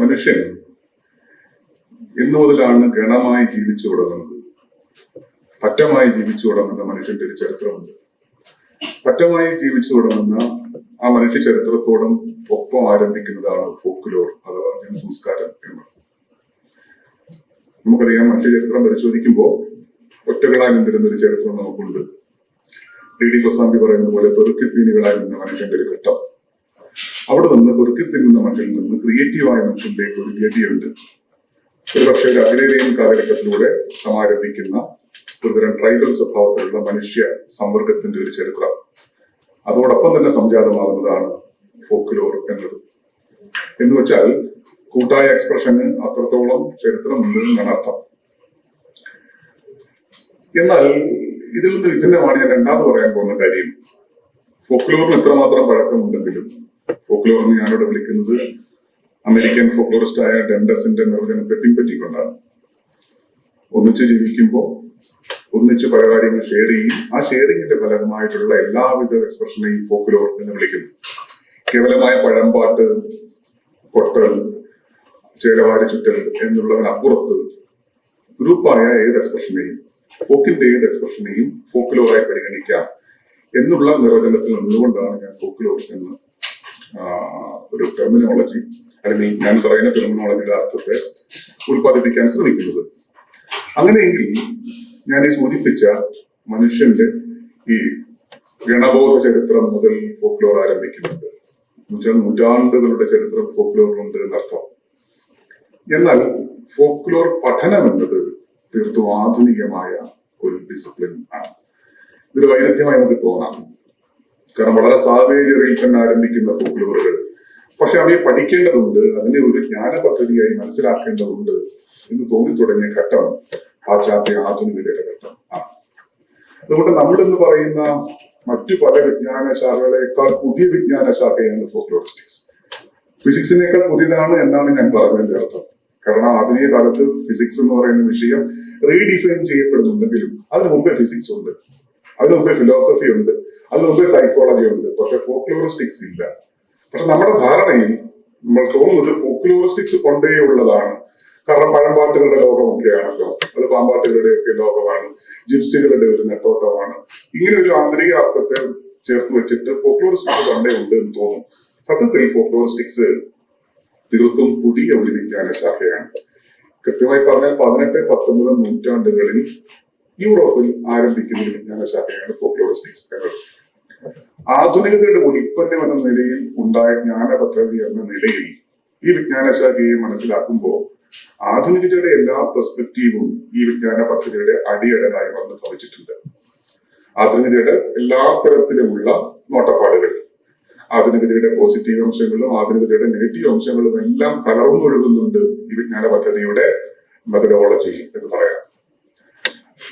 മനുഷ്യൻ എന്നു മുതലാണ് ഗണമായി ജീവിച്ചു തുടങ്ങുന്നത്? പറ്റമായി ജീവിച്ചു തുടങ്ങുന്ന മനുഷ്യന്റെ ഒരു ചരിത്രമുണ്ട്. പറ്റമായി ജീവിച്ചു തുടങ്ങുന്ന ആ മനുഷ്യ ചരിത്രത്തോടും ഒപ്പം ആരംഭിക്കുന്നതാണ് ഫോക്ലോർ അഥവാ ജനസംസ്കാരം എന്നത്. നമുക്കറിയാം, മനുഷ്യ ചരിത്രം പരിശോധിക്കുമ്പോൾ ഒറ്റകളായി നിന്നിരുന്ന ഒരു ചരിത്രം നമുക്കുണ്ട്. ടി കൊസാമ്പി പറയുന്ന പോലെ പെറുക്കിത്തീനുകളായി നിന്ന മനുഷ്യന്റെ ഒരു ഘട്ടം. അവിടെ നിന്ന് പെറുക്കിത്തിന്നുന്ന മനുഷ്യനിൽ നിന്ന് ക്രിയേറ്റീവായ മനുഷ്യനിലേക്ക് ഒരു ഗതിയുണ്ട്. ഒരു പക്ഷേ ഒരു അഗ്രേറിയൻ കാലഘട്ടത്തിലൂടെ സമാരംഭിക്കുന്ന ഒരുതരം ട്രൈബൽ സ്വഭാവത്തിലുള്ള മനുഷ്യ സമ്പർക്കത്തിന്റെ ഒരു ചരിത്രം. അതോടൊപ്പം തന്നെ സംജാതമാകുന്നതാണ് ഫോക്ലോർ എന്നത്. എന്ന് വെച്ചാൽ കൂട്ടായ എക്സ്പ്രഷന് അത്രത്തോളം ചരിത്രമുണ്ട് എന്നാണ് അർത്ഥം. എന്നാൽ ഇതിൽ നിന്ന് വിഭിന്നമാണ് ഞാൻ രണ്ടാമത് പറയാൻ പോകുന്ന കാര്യം. ഫോക്ലോറിന് ഇത്രമാത്രം പഴക്കമുണ്ടെങ്കിലും ഫോക്ലോറിന് ഞാനിവിടെ വിളിക്കുന്നത് അമേരിക്കൻ ഫോക്ലോറിസ്റ്റായ ഡെൻഡസിന്റെ നിർവചനത്തെ പിൻപറ്റിക്കൊണ്ടാണ്. ഒന്നിച്ച് ജീവിക്കുമ്പോൾ ഒന്നിച്ച് പല കാര്യങ്ങൾ ഷെയർ ചെയ്യും. ആ ഷെയറിങ്ങിന്റെ ഫലമായിട്ടുള്ള എല്ലാവിധ എക്സ്പ്രഷനെയും ഫോക്ലോർ എന്ന് വിളിക്കുന്നു. കേവലമായ പഴംപാട്ട്, കൊട്ടൽ, ചേലവാരി ചുറ്റൽ എന്നുള്ളതിനപ്പുറത്ത് ഗ്രൂപ്പായ ഏത് എക്സ്പ്രഷനെയും, ഫോക്കിന്റെ ഏത് എക്സ്പ്രഷനെയും ഫോക്ലോറായി പരിഗണിക്കാം എന്നുള്ള നിർവചനത്തിൽ നിന്നുകൊണ്ടാണ് ഞാൻ ഫോക്ലോർ എന്ന ഒരു ടെർമിനോളജി, അല്ലെങ്കിൽ ഞാൻ പറയുന്ന ടെർമിനോളജിയുടെ അർത്ഥത്തെ ഉത്പാദിപ്പിക്കാൻ ശ്രമിക്കുന്നത്. അങ്ങനെയെങ്കിൽ ഞാൻ ഈ സൂചിപ്പിച്ച മനുഷ്യന്റെ ഈ ഗണബോധ ചരിത്രം മുതൽ ഫോക്ലോർ ആരംഭിക്കുന്നുണ്ട്. നൂറ്റാണ്ടുകളുടെ ചരിത്രം ഫോക്ലോറിനുണ്ട് എന്നർത്ഥം. എന്നാൽ ഫോക്ലോർ പഠനം എന്നത് തീർത്തും ആധുനികമായ ഒരു ഡിസിപ്ലിൻ ആണ്. ഇതൊരു വൈരുദ്ധ്യമായി നമുക്ക് തോന്നാം. കാരണം വളരെ സാവേര്യതയിൽ തന്നെ ആരംഭിക്കുന്ന ഫോക്ലോറുകൾ, പക്ഷെ അവയെ പഠിക്കേണ്ടതുണ്ട്, അതിനെ ഒരു ജ്ഞാന പദ്ധതിയായി മനസ്സിലാക്കേണ്ടതുണ്ട് എന്ന് തോന്നി തുടങ്ങിയ ഘട്ടം പാശ്ചാത്യ ആധുനികതയുടെ ഘട്ടം ആണ്. അതുകൊണ്ട് നമ്മളിന്ന് പറയുന്ന മറ്റു പല വിജ്ഞാന ശാഖകളെക്കാൾ പുതിയ വിജ്ഞാന ശാഖയാണ് ഫോക്ലോറിസ്റ്റിക്സ്. ഫിസിക്സിനേക്കാൾ പുതിയതാണ് എന്നാണ് ഞാൻ പറഞ്ഞതിന്റെ അർത്ഥം. കാരണം ആധുനിക കാലത്ത് ഫിസിക്സ് എന്ന് പറയുന്ന വിഷയം റീഡിഫൈൻ ചെയ്യപ്പെടുന്നുണ്ടെങ്കിലും അതിനു മുമ്പേ ഫിസിക്സ് ഉണ്ട്, അതിനു മുമ്പേ ഫിലോസഫി ഉണ്ട്, അതിനു മുമ്പേ സൈക്കോളജി ഉണ്ട്. പക്ഷെ ഫോക്ലോറിസ്റ്റിക്സ് ഇല്ല. പക്ഷെ നമ്മുടെ ധാരണയിൽ നമ്മൾ തോന്നുന്നത് ഫോക്ലോറിസ്റ്റിക്സ് കൊണ്ടേ ഉള്ളതാണ്. കാരണം പഴംപാട്ടുകളുടെ ലോകമൊക്കെയാണല്ലോ, അത് പാമ്പാട്ടുകളുടെ ഒക്കെ ലോകമാണ്, ജിപ്സികളുടെ ഒരു നെട്ടോട്ടമാണ്. ഇങ്ങനെ ഒരു ആന്തരിക അർത്ഥത്തെ ചേർത്ത് വെച്ചിട്ട് ഫോക്ലോറിസ്റ്റിക്സ് പണ്ടേ ഉണ്ട് എന്ന് തോന്നും. സത്യത്തിൽ ഫോക്ലോറിസ്റ്റിക്സ് തീർത്തും പുതിയ ഒരു വിജ്ഞാന ശാഖയാണ്. കൃത്യമായി പറഞ്ഞാൽ 18-19 നൂറ്റാണ്ടുകളിൽ യൂറോപ്പിൽ ആരംഭിക്കുന്ന ഒരു വിജ്ഞാന ശാഖയാണ് ഫോക്ലോറിസ്റ്റിക്സ് എന്നത്. ആധുനികതയുടെ ഉൽപ്പന്നം എന്ന നിലയിൽ ഉണ്ടായ ജ്ഞാന പദ്ധതി എന്ന നിലയിൽ ഈ വിജ്ഞാന ശാഖയെ മനസ്സിലാക്കുമ്പോൾ ആധുനികതയുടെ എല്ലാ പെർസ്പെക്റ്റീവും ഈ വിജ്ഞാന പദ്ധതിയുടെ അടിയടനായി വന്ന് ഭവിച്ചിട്ടുണ്ട്. ആധുനികതയുടെ എല്ലാ തരത്തിലുമുള്ള നോട്ടപ്പാടുകൾ, ആധുനികതയുടെ പോസിറ്റീവ് അംശങ്ങളും ആധുനികതയുടെ നെഗറ്റീവ് അംശങ്ങളും എല്ലാം കലർന്നൊഴുകുന്നുണ്ട് ഈ വിജ്ഞാന പദ്ധതിയുടെ മെത്തഡോളജി എന്ന് പറയാം.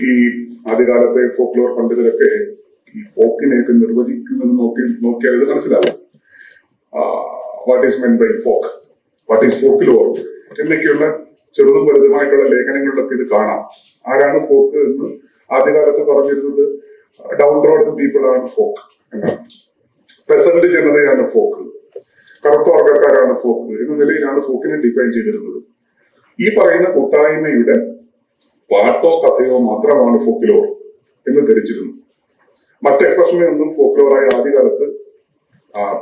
ഈ ആദ്യകാലത്തെ ഫോക്ലോർ പണ്ഡിതരൊക്കെ ഈ ഫോക്കിനെയൊക്കെ നിർവചിക്കുന്നത് നോക്കിയാൽ ഇത് മനസ്സിലാവും. What is meant by folk, what is folklore എന്നൊക്കെയുള്ള ചെറുതും വലുതുമായിട്ടുള്ള ലേഖനങ്ങളിലൊക്കെ ഇത് കാണാം. ആരാണ് ഫോക്ക് എന്ന് ആദ്യകാലത്ത് പറഞ്ഞിരുന്നത് ഡൗൺ റോഡ് പീപ്പിൾ ആണ് ഫോക്ക് എന്നാണ്. പെസന്റ് ജനതയാണ് ഫോക്ക്, കറുത്ത വർഗക്കാരാണ് ഫോക്ക് എന്ന നിലയിലാണ് ഫോക്കിനെ ഡിഫൈൻ ചെയ്തിരുന്നത്. ഈ പറയുന്ന കൂട്ടായ്മയുടെ പാട്ടോ കഥയോ മാത്രമാണ് ഫോക്ലോർ എന്ന് ധരിച്ചിരുന്നു. മറ്റ് എക്സ്പ്രഷനെ ഒന്നും ഫോക്ലോറായി ആദ്യകാലത്ത്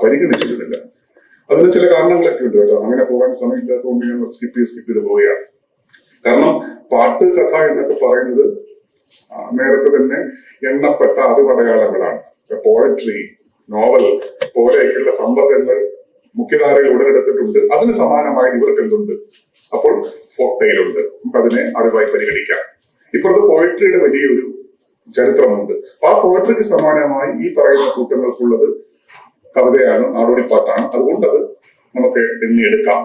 പരിഗണിച്ചിരുന്നില്ല. അതിന് ചില കാരണങ്ങളൊക്കെ ഉണ്ട് കേട്ടോ. അങ്ങനെ പോകാൻ സമയമില്ലാത്തതുകൊണ്ട് ഞാൻ സ്കിപ്പ് ചെയ്ത് പോവുകയാണ്. കാരണം പാട്ട്, കഥ എന്നൊക്കെ പറയുന്നത് നേരത്തെ തന്നെ എണ്ണപ്പെട്ട അറിവടയാളങ്ങളാണ്. Poetry, novel പോലെയൊക്കെയുള്ള സമ്പർക്കങ്ങൾ മുഖ്യധാരയിൽ ഉടലെടുത്തിട്ടുണ്ട്. അതിന് സമാനമായി ഇവർക്ക് എന്തുണ്ട്? അപ്പോൾ ഫോക്ക് ടെയിലുണ്ട്. നമുക്ക് അതിനെ അറിവായി പരിഗണിക്കാം. ഇപ്പോഴത്തെ പോയട്രിയുടെ വലിയൊരു ചരിത്രമുണ്ട്. ആ പോയട്രിക്ക് സമാനമായി ഈ പറയുന്ന കൂട്ടങ്ങൾക്കുള്ളത് കവിതയാണ്, നാടോടിപ്പാട്ടാണ്. അതുകൊണ്ട് അത് നമുക്ക് എണ്ണിയെടുക്കാം.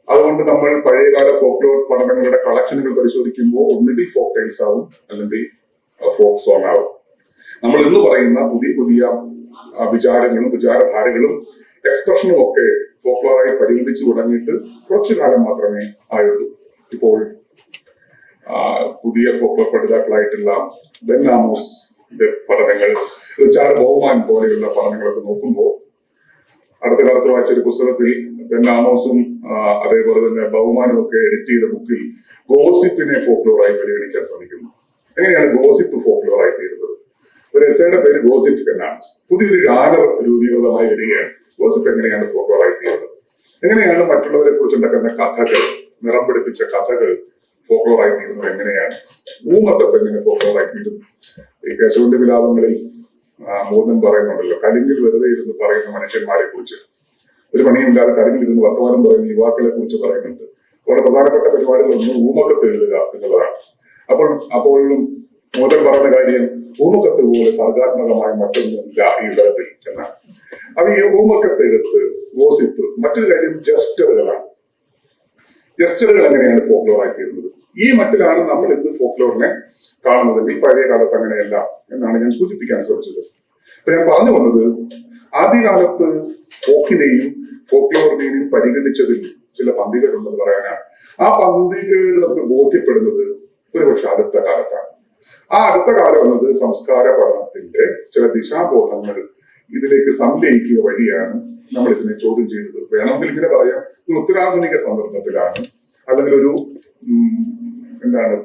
അതുകൊണ്ട് നമ്മൾ പഴയകാല ഫോക്ലോർ പഠനങ്ങളുടെ കളക്ഷനുകൾ പരിശോധിക്കുമ്പോൾ ഒന്നുകിൽ ഫോക്ക് ടെയിൽസ് ആവും, അല്ലെങ്കിൽ ഫോക്ക് സോങ് ആവും. നമ്മൾ ഇന്ന് പറയുന്ന പുതിയ പുതിയ വിചാരങ്ങളും വിചാരധാരകളും എക്സ്പ്രഷനും ഒക്കെ ഫോക്ലോറായി പരിഗണിച്ചു തുടങ്ങിയിട്ട് കുറച്ചു കാലം മാത്രമേ ആയുള്ളൂ. ഇപ്പോൾ പുതിയ ഫോക്ലോർ പഠിതാക്കളായിട്ടുള്ള ബെൻ ആമോസിന്റെ പഠനങ്ങൾ, റിച്ചാർഡ് ബൗമാൻ പോലെയുള്ള പഠനങ്ങളൊക്കെ നോക്കുമ്പോൾ അടുത്ത കാലത്ത് വായിച്ചൊരു പുസ്തകത്തിൽ ബെന്നാമോസും അതേപോലെ തന്നെ ബഹുമാനവും ഒക്കെ എഡിറ്റ് ചെയ്ത ബുക്കിൽ ഗോസിപ്പിനെ ഫോക്ലോറായി പരിഗണിക്കാൻ ശ്രമിക്കുന്നു. എങ്ങനെയാണ് ഗോസിപ്പ് ഫോക്ലോറായി തീരുന്നത്? ഒരു എസ്സേയുടെ പേര് ഗോസിപ്പ് എന്നാണ്. പുതിയൊരു ജാനർ രൂപീകൃതമായി വരികയാണ്. ഗോസിപ്പ് എങ്ങനെയാണ് ഫോക്ലോറായി തീരുന്നത്? എങ്ങനെയാണ് മറ്റുള്ളവരെ കുറിച്ചുണ്ടാക്കുന്ന കഥകൾ, നിറം പിടിപ്പിച്ച കഥകൾ ഫോക്ലോറായി തീരുന്നത്? എങ്ങനെയാണ് ഊമത്തപ്പ് എങ്ങനെ ഫോക്ലോറായി തീരുന്നു? ഈ കേശവന്റെ വിലാപങ്ങളിൽ മൂന്നും പറയുന്നുണ്ടല്ലോ, കലിങ്ങിൽ വെറുതെ ഇരുന്ന് പറയുന്ന മനുഷ്യന്മാരെ കുറിച്ച്, ഒരു പണിയുമില്ലാതെ കലിങ്ങിൽ ഇരുന്ന് വർത്തമാനം പറയുന്ന യുവാക്കളെ കുറിച്ച് പറയുന്നുണ്ട്. വളരെ പ്രധാനപ്പെട്ട പരിപാടികളൊന്നും ഊമക്കത്ത് എഴുതുക എന്നുള്ളതാണ്. അപ്പോഴും മോദൻ പറയുന്ന കാര്യം ഊമക്കത്ത് പോലെ സർഗാത്മകമായ മറ്റൊന്നുമില്ല ഈ ഇടത്തിൽ എന്നാണ്. അപ്പൊ ഈ ഊമക്കത്ത് എടുത്ത് ഗോസിപ്പ്. മറ്റൊരു കാര്യം ജസ്റ്ററുകളാണ്. ജസ്റ്ററുകൾ എങ്ങനെയാണ് ഫോക്ലോറായി തീരുന്നത്? ഈ മട്ടിലാണ് നമ്മൾ ഇന്ന് ഫോക്ലോറിനെ കാണുന്നതെങ്കിൽ പഴയ കാലത്ത് അങ്ങനെയല്ല എന്നാണ് ഞാൻ സൂചിപ്പിക്കാൻ ശ്രമിച്ചത്. അപ്പൊ ഞാൻ പറഞ്ഞു വന്നത്, ആദ്യകാലത്ത് ഫോക്കിനെയും ഫോക്ലോറിനെയും പരിഗണിച്ചതിൽ ചില പന്തികളുണ്ടെന്ന് പറയാനാണ്. ആ പന്തികൾ നമുക്ക് ബോധ്യപ്പെടുന്നത് ഒരുപക്ഷെ അടുത്ത കാലത്താണ്. ആ അടുത്ത കാലം എന്നത് സംസ്കാര പഠനത്തിന്റെ ചില ദിശാബോധങ്ങൾ ഇതിലേക്ക് സംലയിക്കുക വഴിയാണ് നമ്മൾ ഇതിനെ ചോദ്യം ചെയ്തത്. വേണമെങ്കിൽ ഇങ്ങനെ പറയാം, ഒരു ഉത്തരാധുനിക സന്ദർഭത്തിലാണ്, അല്ലെങ്കിൽ ഒരു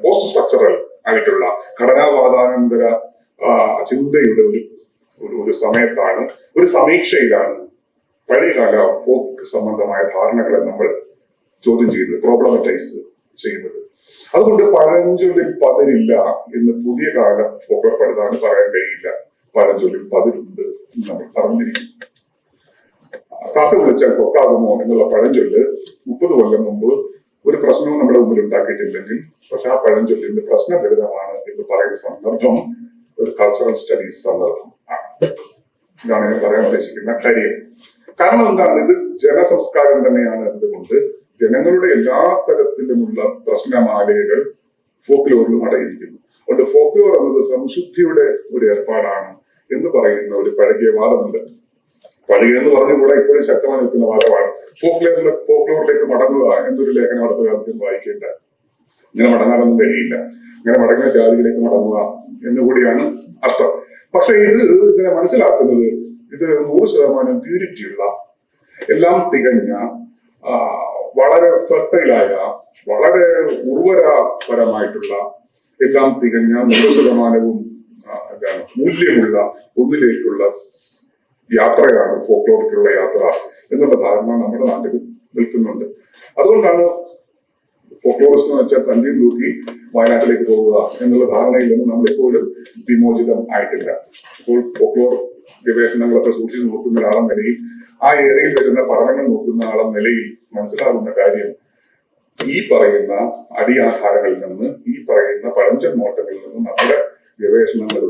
പോസ്റ്റ് സ്ട്രക്ചറൽ ആയിട്ടുള്ള ഘടനാവാദാനന്തര ചിന്തയുടെ ഒരു സമയത്താണ്, ഒരു സമീക്ഷയിലാണ് പഴയകാല ഫോക്ക് സംബന്ധമായ ധാരണകളെ നമ്മൾ ചോദ്യം ചെയ്യുന്നത്, പ്രോബ്ലമറ്റൈസ് ചെയ്യുന്നത്. അതുകൊണ്ട് പഴഞ്ചൊല്ലിൽ പതിരില്ല എന്ന് പുതിയ കാല ഫോക്കർ പഠിതാവിന് പറയാൻ കഴിയില്ല. പഴഞ്ചൊല്ലിൽ പതിരുണ്ട് എന്ന് നമ്മൾ പറഞ്ഞിരിക്കും. കാക്ക വിളിച്ചാൽ കൊക്കാകുമോ എന്നുള്ള പഴഞ്ചൊല്ല് 30 കൊല്ലം മുമ്പ് ഒരു പ്രശ്നവും നമ്മുടെ മുമ്പിൽ ഉണ്ടാക്കിയിട്ടില്ലെങ്കിൽ, പക്ഷെ ആ പഴഞ്ചൊല്ലിന്റെ പ്രശ്നഭരിതമാണ് എന്ന് പറയുന്ന സന്ദർഭം ഒരു കൾച്ചറൽ സ്റ്റഡീസ് സന്ദർഭം ആണ്. ഇതാണ് ഞാൻ പറയാൻ ഉദ്ദേശിക്കുന്ന കാര്യം. കാരണം എന്താണ്? ഇത് ജനസംസ്കാരം തന്നെയാണ്. എന്തുകൊണ്ട് ജനങ്ങളുടെ എല്ലാ തരത്തിലുമുള്ള പ്രശ്നമാലകൾ ഫോക്ലോറിലും അടയിരിക്കുന്നു. അതുകൊണ്ട് ഫോക്ലോർ എന്നത് സംശുദ്ധിയുടെ ഒരു ഏർപ്പാടാണ് എന്ന് പറയുന്ന ഒരു പഴകിയ വാദമുണ്ട്. പഴകിയ എന്ന് പറഞ്ഞുകൂടെ ഇപ്പോഴും ശക്തമായി നിൽക്കുന്ന വാദമാണ്. ഫോക്ലോറിലേക്ക് മടങ്ങുക എന്നൊരു ലേഖനം അടുത്ത കാലത്തും വായിക്കേണ്ട. ഇങ്ങനെ മടങ്ങാനൊന്നും കഴിയില്ല. ഇങ്ങനെ മടങ്ങിയ ജാതിയിലേക്ക് മടങ്ങുക എന്നുകൂടിയാണ് അർത്ഥം. പക്ഷെ ഇതിനെ മനസ്സിലാക്കുന്നത്, ഇത് 100% പ്യൂരിറ്റിയുള്ള, എല്ലാം തികഞ്ഞ, വളരെ ഫെർട്ടൈലായ, വളരെ ഉർവരപരമായിട്ടുള്ള, എല്ലാം തികഞ്ഞ 100% മൂല്യമുള്ള ഒന്നിലേക്കുള്ള യാത്രയാണ് ഫോക്ലോറിക്കുള്ള യാത്ര എന്നുള്ള ധാരണ നമ്മുടെ നാട്ടിൽ നിൽക്കുന്നുണ്ട്. അതുകൊണ്ടാണ് ഫോക്ലോറിസ്റ്റ് എന്ന് വെച്ചാൽ സഞ്ജീവ് തൂക്കി വയനാട്ടിലേക്ക് പോവുക എന്നുള്ള ധാരണയിൽ നിന്ന് നമ്മളെപ്പോഴും വിമോചിതം ആയിട്ടില്ല. ഇപ്പോൾ ഫോക്ലോർ ഗവേഷണങ്ങളൊക്കെ സൂക്ഷിച്ചു നോക്കുന്ന ഒരാളെന്ന നിലയിൽ, ആ ഏരിയയിൽ വരുന്ന പഠനങ്ങൾ നോക്കുന്ന ആളെന്ന നിലയിൽ മനസ്സിലാകുന്ന കാര്യം, ഈ പറയുന്ന അടിയാധാരങ്ങളിൽ നിന്ന്, ഈ പറയുന്ന പഴഞ്ചൻ നോട്ടങ്ങളിൽ നിന്ന് നമ്മുടെ ഗവേഷണങ്ങൾ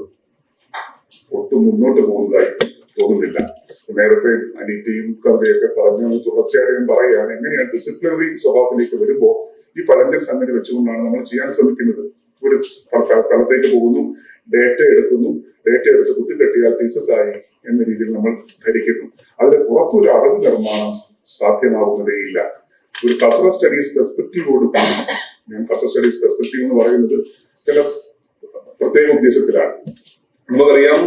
ഒട്ടും മുന്നോട്ട് പോകുന്നതായി തോന്നുന്നില്ല. നേരത്തെ അനീറ്റയും കവിതയൊക്കെ പറഞ്ഞ് തുടർച്ചയായിട്ടും പറയുകയാണ്, എങ്ങനെയാണ് ഡിസിപ്ലിനറി സ്വഭാവത്തിലേക്ക് വരുമ്പോൾ ഈ പഴഞ്ചൻ സംഗതി വെച്ചുകൊണ്ടാണ് നമ്മൾ ചെയ്യാൻ ശ്രമിക്കുന്നത്. ഒരു സ്ഥലത്തേക്ക് പോകുന്നു, ഡേറ്റ എടുത്ത് കുത്തിക്കെട്ടിയാൽ തീസസ് ആയി എന്ന രീതിയിൽ നമ്മൾ ധരിക്കുന്നു. അതിന് പുറത്തൊരു അറിവ് നിർമ്മാണം സാധ്യമാവുന്നതേയില്ല. ഒരു കൾച്ചറൽ സ്റ്റഡീസ് പെർസ്പെക്റ്റീവോട് കൂടി, ഞാൻ കൾച്ചറൽ സ്റ്റഡീസ് പെർസ്പെക്റ്റീവ് എന്ന് പറയുന്നത് ചില പ്രത്യേക ഉദ്ദേശത്തിലാണ്. നമുക്കറിയാം,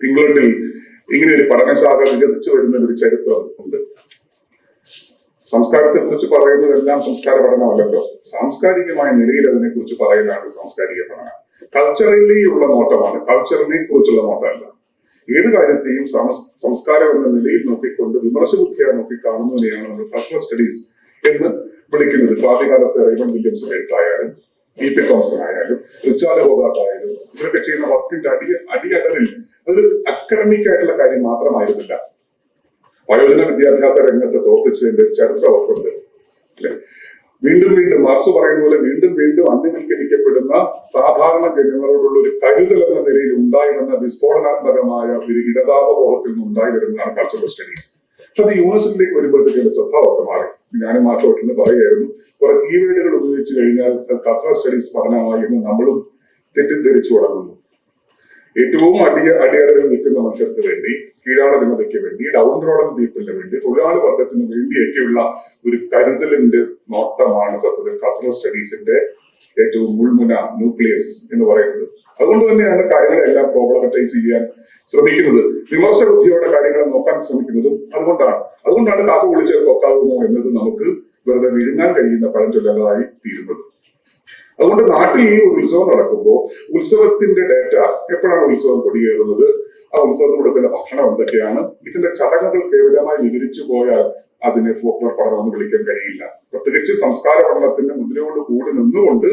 ഇംഗ്ലണ്ടിൽ ഇങ്ങനെ ഒരു പഠനശാഖ വികസിച്ചു വരുന്ന ഒരു ചരിത്രം ഉണ്ട്. സംസ്കാരത്തെ കുറിച്ച് പറയുന്നതെല്ലാം സംസ്കാര പഠനമല്ലല്ലോ. സാംസ്കാരികമായ നിലയിൽ അതിനെ കുറിച്ച് പറയുന്നതാണ് സാംസ്കാരിക പഠനം. കൾച്ചറലി ഉള്ള നോട്ടമാണ്, കൾച്ചറിനെ കുറിച്ചുള്ള നോട്ടമല്ല. ഏത് കാര്യത്തെയും സംസ്കാരം എന്ന നിലയിൽ നോക്കിക്കൊണ്ട് വിമർശബുദ്ധിയായി നോക്കി കാണുന്നതിനെയാണ് നമ്മൾ കൾച്ചറൽ സ്റ്റഡീസ് എന്ന് വിളിക്കുന്നത്. ആദ്യകാലത്തെ റൈമണ്ട് വില്യംസ് എഴുത്തായാലും, E.P. തോമസൺ ആയാലും, റിച്ചാർഡ് ഹോഗാർട്ട് ആയാലും, ഇവരൊക്കെ ചെയ്യുന്ന വർക്കിന്റെ അടിയടറിൽ അതൊരു അക്കാഡമിക് ആയിട്ടുള്ള കാര്യം മാത്രമായിരുന്നില്ല. വയോജന വിദ്യാഭ്യാസ രംഗത്ത് പ്രവർത്തിച്ചതിന്റെ ചരിത്രം അവർക്കുണ്ട്. അല്ലെ? വീണ്ടും മാർക്സ് പറയുന്ന പോലെ വീണ്ടും അന്യവൽക്കരിക്കപ്പെടുന്ന സാധാരണ ജനങ്ങളോടുള്ള ഒരു കരുതൽ എന്ന നിലയിൽ ഉണ്ടായി വന്ന വിസ്ഫോടനാത്മകമായ ഒരു ഇടതാപബോധത്തിൽ നിന്നുണ്ടായി വരുന്നതാണ് കൾച്ചറൽ സ്റ്റഡീസ്. പക്ഷെ അത് യൂണിവേഴ്സിറ്റിയിലേക്ക് വരുമ്പോഴത്തേക്ക് സ്വഭാവമൊക്കെ മാറി. ഞാനും മാഷോട്ടെന്ന് പറയുകയായിരുന്നു, കുറെ കീവേഡുകൾ ഉപയോഗിച്ച് കഴിഞ്ഞാൽ കൾച്ചറൽ സ്റ്റഡീസ് പഠനമായി എന്ന് നമ്മളും തെറ്റിദ്ധരിച്ചു തുടങ്ങുന്നു. ഏറ്റവും അടിയറയിൽ നിൽക്കുന്ന മനുഷ്യർക്ക് വേണ്ടി, കീഴാള ജനതയ്ക്ക് വേണ്ടി, ഡൗൺ റോഡൻ പീപ്പിളിന് വേണ്ടി, തൊഴിലാളി വർഗത്തിന് വേണ്ടിയൊക്കെയുള്ള ഒരു കരുതലിന്റെ നോട്ടമാണ് സത്യത്തിൽ കൾച്ചറൽ സ്റ്റഡീസിന്റെ ഏറ്റവും മുൾമുന, ന്യൂക്ലിയസ് എന്ന് പറയുന്നത്. അതുകൊണ്ട് തന്നെയാണ് കാര്യങ്ങളെല്ലാം പ്രോബ്ലമറ്റൈസ് ചെയ്യാൻ ശ്രമിക്കുന്നത്. വിമർശ ബുദ്ധിയോടെ കാര്യങ്ങളെ നോക്കാൻ ശ്രമിക്കുന്നതും അതുകൊണ്ടാണ് കാക്ക വിളിച്ചാൽ കൊക്കാകുമോ എന്നത് നമുക്ക് വെറുതെ വിഴുങ്ങാൻ കഴിയുന്ന പഴഞ്ചൊല്ലതായി തീരുന്നത്. അതുകൊണ്ട് നാട്ടിൽ ഒരു ഉത്സവം നടക്കുമ്പോൾ ഉത്സവത്തിന്റെ ഡേറ്റ, എപ്പോഴാണ് ഉത്സവം കൊടിയേറുന്നത്, ആ ഉത്സവത്തിന് കൊടുക്കുന്ന ഭക്ഷണം എന്തൊക്കെയാണ്, ഇതിന്റെ ചടങ്ങുകൾ കേവലമായി വിവരിച്ചു പോയാൽ അതിനെ ഫോക്ലോർ പഠനമെന്ന് വിളിക്കാൻ കഴിയില്ല. പ്രത്യേകിച്ച് സംസ്കാര പഠനത്തിന്റെ മുദ്രയോട് കൂടി നിന്നുകൊണ്ട്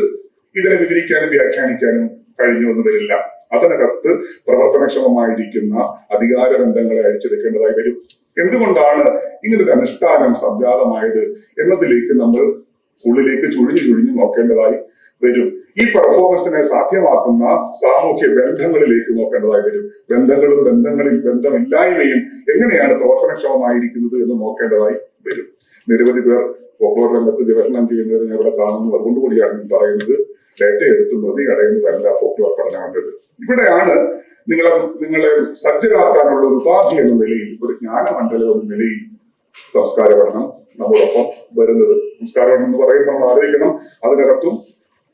ഇതിനെ വിവരിക്കാനും വ്യാഖ്യാനിക്കാനും കഴിഞ്ഞു എന്ന് വരില്ല. അതിനകത്ത് പ്രവർത്തനക്ഷമമായിരിക്കുന്ന അധികാര ബന്ധങ്ങളെ അഴിച്ചെടുക്കേണ്ടതായി വരും. എന്തുകൊണ്ടാണ് ഇങ്ങനൊരു അനുഷ്ഠാനം സംജാതമായത് എന്നതിലേക്ക് നമ്മൾ ഉള്ളിലേക്ക് ചുഴിഞ്ഞു നോക്കേണ്ടതായി വരും. ഈ പെർഫോമൻസിനെ സാധ്യമാക്കുന്ന സാമൂഹ്യ ബന്ധങ്ങളിലേക്ക് നോക്കേണ്ടതായി വരും. ബന്ധങ്ങളിൽ ബന്ധമില്ലായ്മയും എങ്ങനെയാണ് പ്രവർത്തനക്ഷമമായിരിക്കുന്നത് എന്ന് നോക്കേണ്ടതായി വരും. നിരവധി പേർ ഫോക്ലോർ രംഗത്ത് ഗവേഷണം ചെയ്യുന്നവരെ ഞാൻ ഇവിടെ കാണുന്നു. അതുകൊണ്ടുകൂടിയാണ് ഞാൻ പറയുന്നത്, ഡേറ്റ എടുത്ത് മൃതി അടയുന്നതല്ല ഫോക്ലോർ പഠനമാണത്. ഇവിടെയാണ് നിങ്ങളെ സജ്ജരാക്കാനുള്ള ഒരു ഉപാധി എന്ന നിലയിൽ, ഒരു ജ്ഞാനമണ്ഡലം എന്ന നിലയിൽ സംസ്കാര പഠനം നമ്മോടൊപ്പം വരുന്നത്. സംസ്കാര പഠനം എന്ന് പറയുമ്പോൾ നമ്മൾ ആലോചിക്കണം, അതിനകത്തും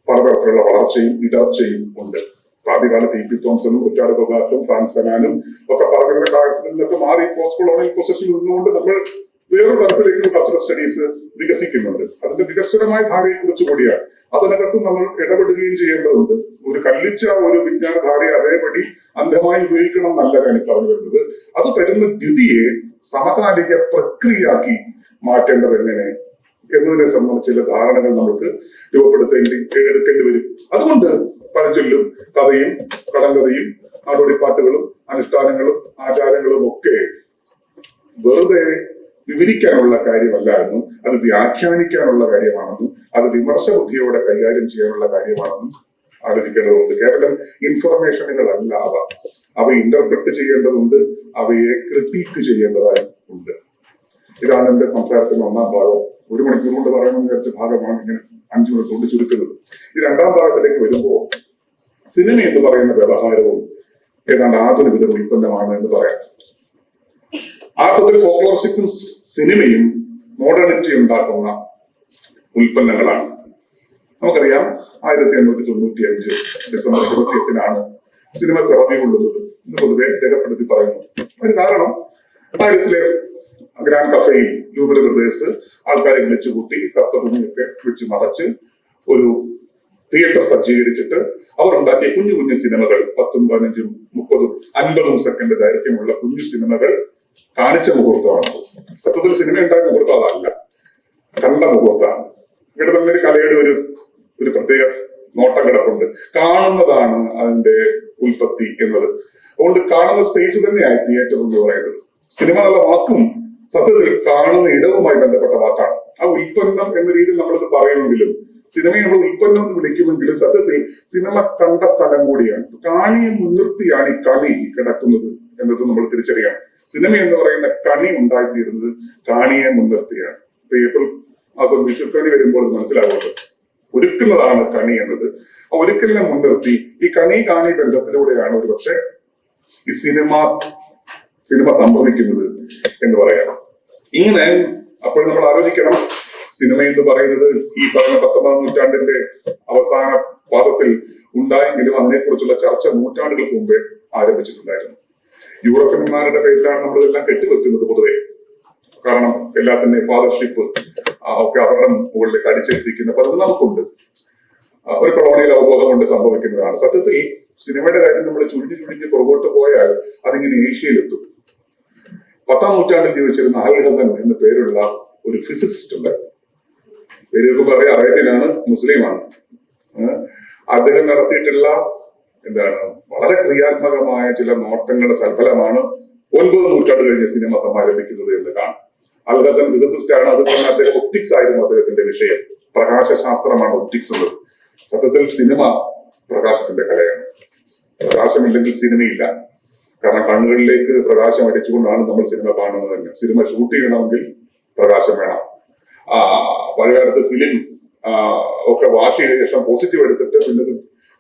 പലതരത്തിലുള്ള വളർച്ചയും ഇടർച്ചയും ഉണ്ട്. ആദ്യകാലത്ത് ഇ പി തോംസണും റിച്ചാർഡ് ബൊഗാർട്ടും ഫ്രാൻസ് ഫനാനും ഒക്കെ പറഞ്ഞിരുന്ന കാലത്തിൽ നിന്നൊക്കെ മാറി പോസ്റ്റ് കൊളോണിയൽ പൊസിഷനിൽ നിന്നുകൊണ്ട് നമ്മൾ വേറൊരു തരത്തിലേക്ക് കൾച്ചറൽ സ്റ്റഡീസ് വികസിക്കുന്നുണ്ട്. അതിന്റെ വികസ്വരമായ ഭാവിയെ കുറിച്ച് കൂടിയാണ്. അതിനകത്തും നമ്മൾ ഇടപെടുകയും ചെയ്യേണ്ടതുണ്ട്. ഒരു കല്ലിച്ച ഒരു വിജ്ഞാനധാരയെ അതേപടി അന്ധമായി ഉപയോഗിക്കണം എന്നല്ല ഞാൻ പറഞ്ഞു വരുന്നത്. അത് തരുന്ന ദ്യുതിയെ സമകാലിക പ്രക്രിയയാക്കി മാറ്റേണ്ടത് എങ്ങനെ എന്നതിനെ സംബന്ധിച്ച് ചില ധാരണകൾ നമുക്ക് എടുക്കേണ്ടി വരും. അതുകൊണ്ട് പഴഞ്ചൊല്ലും കഥയും കടങ്കഥയും നാടോടിപ്പാട്ടുകളും അനുഷ്ഠാനങ്ങളും ആചാരങ്ങളും ഒക്കെ വെറുതെ വിവരിക്കാനുള്ള കാര്യമല്ല എന്നും അത് വ്യാഖ്യാനിക്കാനുള്ള കാര്യമാണെന്നും അത് വിമർശ ബുദ്ധിയോടെ കൈകാര്യം ചെയ്യാനുള്ള കാര്യമാണെന്നും ആലോചിക്കേണ്ടതുണ്ട്. കേവലം ഇൻഫർമേഷനുകളല്ല അവ ഇന്റർപ്രറ്റ് ചെയ്യേണ്ടതുണ്ട്, അവയെ ക്രിട്ടിക്ക് ചെയ്യേണ്ടതായി ഉണ്ട്. ഇതാണ് എന്റെ സംസാരത്തിന്റെ ഒന്നാം ഭാഗം. 1 മണിക്കൂർ കൊണ്ട് പറയണമെന്ന് വിചാരിച്ച ഭാഗമാണ് ഇങ്ങനെ 5 മിനിറ്റ് കൊണ്ട് ചുരുക്കുന്നത്. ഈ രണ്ടാം ഭാഗത്തിലേക്ക് വരുമ്പോൾ സിനിമ എന്ന് പറയുന്ന വ്യവഹാരവും ഏതാണ്ട് ആധുനികത ഉൽപ്പന്നമാണ് എന്ന് പറയാം. ആർത്ഥത്തിൽ ഫോക്ലോറിസ്റ്റിക്സും സിനിമയും മോഡേണിറ്റി ഉണ്ടാക്കുന്ന ഉൽപ്പന്നങ്ങളാണ്. നമുക്കറിയാം 1895 ഡിസംബർ 28 സിനിമ പിറവി കൊള്ളുന്നത് എന്ന് പൊതുവെ രേഖപ്പെടുത്തി പറയുന്നു. അതിന് കാരണം പാരീസിലെ ഗ്രാൻഡ് കഫേയിൽ ലൂവർ ബ്രദേഴ്സ് ആൾക്കാരെ വിളിച്ചുകൂട്ടി കർത്തഭൂമിയൊക്കെ വെച്ച് മറച്ച് ഒരു തിയേറ്റർ സജ്ജീകരിച്ചിട്ട് അവർ ഉണ്ടാക്കിയ കുഞ്ഞു കുഞ്ഞു സിനിമകൾ 10, 15, 30, 50 സെക്കൻഡ് ദൈർഘ്യമുള്ള കുഞ്ഞു സിനിമകൾ കാണിച്ച മുഹൂർത്തമാണ്. സത്യത്തിൽ സിനിമ ഉണ്ടായ മുഹൂർത്തം അതല്ല, കണ്ട മുഹൂർത്തമാണ്. ഇവിടെ തന്നെ കലയുടെ ഒരു പ്രത്യേക നോട്ടം കിടപ്പുണ്ട്. കാണുന്നതാണ് അതിന്റെ ഉൽപ്പത്തി എന്നത്. അതുകൊണ്ട് കാണുന്ന സ്പേസ് തന്നെയായി തിയേറ്റർ എന്ന് പറയുന്നത്. സിനിമ എന്നുള്ള വാക്കും സത്യത്തിൽ കാണുന്ന ഇടവുമായി ബന്ധപ്പെട്ട വാക്കാണ്. ആ ഉൽപ്പന്നം എന്ന രീതിയിൽ നമ്മളിത് പറയുമെങ്കിലും സിനിമയെ നമ്മൾ ഉൽപ്പന്നം എന്ന് വിളിക്കുമെങ്കിലും സത്യത്തിൽ സിനിമ കണ്ട സ്ഥലം കൂടിയാണ്. കാണിയെ മുൻനിർത്തിയാണ് ഈ കണി കിടക്കുന്നത് എന്നത് നമ്മൾ തിരിച്ചറിയണം. സിനിമ എന്ന് പറയുന്ന കണി ഉണ്ടായിത്തീരുന്നത് കാണിയെ മുൻനിർത്തിയാണ്. ഇപ്പൊ ഏപ്രിൽ മാസം വിഷുക്കണി വരുമ്പോൾ മനസ്സിലാകുന്നത് ഒരുക്കുന്നതാണ് കണി എന്നത്. ആ ഒരുക്കലിനെ മുൻനിർത്തി ഈ കാണി ബന്ധത്തിലൂടെയാണ് ഒരു പക്ഷെ ഈ സിനിമ സംഭവിക്കുന്നത് എന്ന് പറയാം. ഇങ്ങനെ അപ്പോൾ നമ്മൾ ആലോചിക്കണം, സിനിമ എന്ന് പറയുന്നത് ഈ പറഞ്ഞ 19ാം നൂറ്റാണ്ടിന്റെ അവസാന പാദത്തിൽ ഉണ്ടായെങ്കിലും അതിനെക്കുറിച്ചുള്ള ചർച്ച നൂറ്റാണ്ടുകൾക്ക് മുമ്പേ ആരംഭിച്ചിട്ടുണ്ടായിരുന്നു. യൂറോപ്യന്മാരുടെ പേരിലാണ് നമ്മളിതെല്ലാം കെട്ടിവെക്കുന്നത് പൊതുവെ. കാരണം എല്ലാത്തിന്റെയും ഫാദർഷിപ്പ് ഒക്കെ അവരുടെ മുകളിലേക്ക് അടിച്ചേൽപ്പിക്കുന്ന പലതും നമുക്കുണ്ട്. ഒരു കൊളോണിയൽ അവബോധം കൊണ്ട് സംഭവിക്കുന്നതാണ്. സത്യത്തിൽ സിനിമയുടെ കാര്യം നമ്മൾ ചുരുങ്ങി പുറകോട്ട് പോയാൽ അതിങ്ങനെ ഏഷ്യയിലെത്തും. 10ാം നൂറ്റാണ്ടിൽ ജീവിച്ചിരുന്ന അൽ ഹസൻ എന്ന പേരുള്ള ഒരു ഫിസിസിസ്റ്റ് ഉണ്ടായിരുന്നു. പേരൊക്കെ പറയാം, അറേബ്യനാണ്, മുസ്ലിമാണ്. അദ്ദേഹം നടത്തിയിട്ടുള്ള വളരെ ക്രിയാത്മകമായ ചില നോട്ടങ്ങളുടെ സൽഫലമാണ് 9 നൂറ്റാണ്ട് കഴിഞ്ഞ് സിനിമ സമാരംഭിക്കുന്നത് എന്ന് കാണാം. അൽ ഹസൻ ഫിസിസിസ്റ്റ് ആണ്. അതുപോലെ അദ്ദേഹം ഒപ്റ്റിക്സ് ആയിരുന്നു അദ്ദേഹത്തിന്റെ വിഷയം. പ്രകാശശാസ്ത്രമാണ് ഒപ്റ്റിക്സ് എന്നത്. സത്യത്തിൽ സിനിമ പ്രകാശത്തിന്റെ കലയാണ്. പ്രകാശമില്ലെങ്കിൽ സിനിമയില്ല. കാരണം കണ്ണുകളിലേക്ക് പ്രകാശം അടിച്ചുകൊണ്ടാണ് നമ്മൾ സിനിമ കാണുന്നത് തന്നെ. സിനിമ ഷൂട്ട് ചെയ്യണമെങ്കിൽ പ്രകാശം വേണം. പഴയകാലത്ത് ഫിലിം ഒക്കെ വാഷ് ചെയ്ത ശേഷം പോസിറ്റീവ് എടുത്തിട്ട് പിന്നെ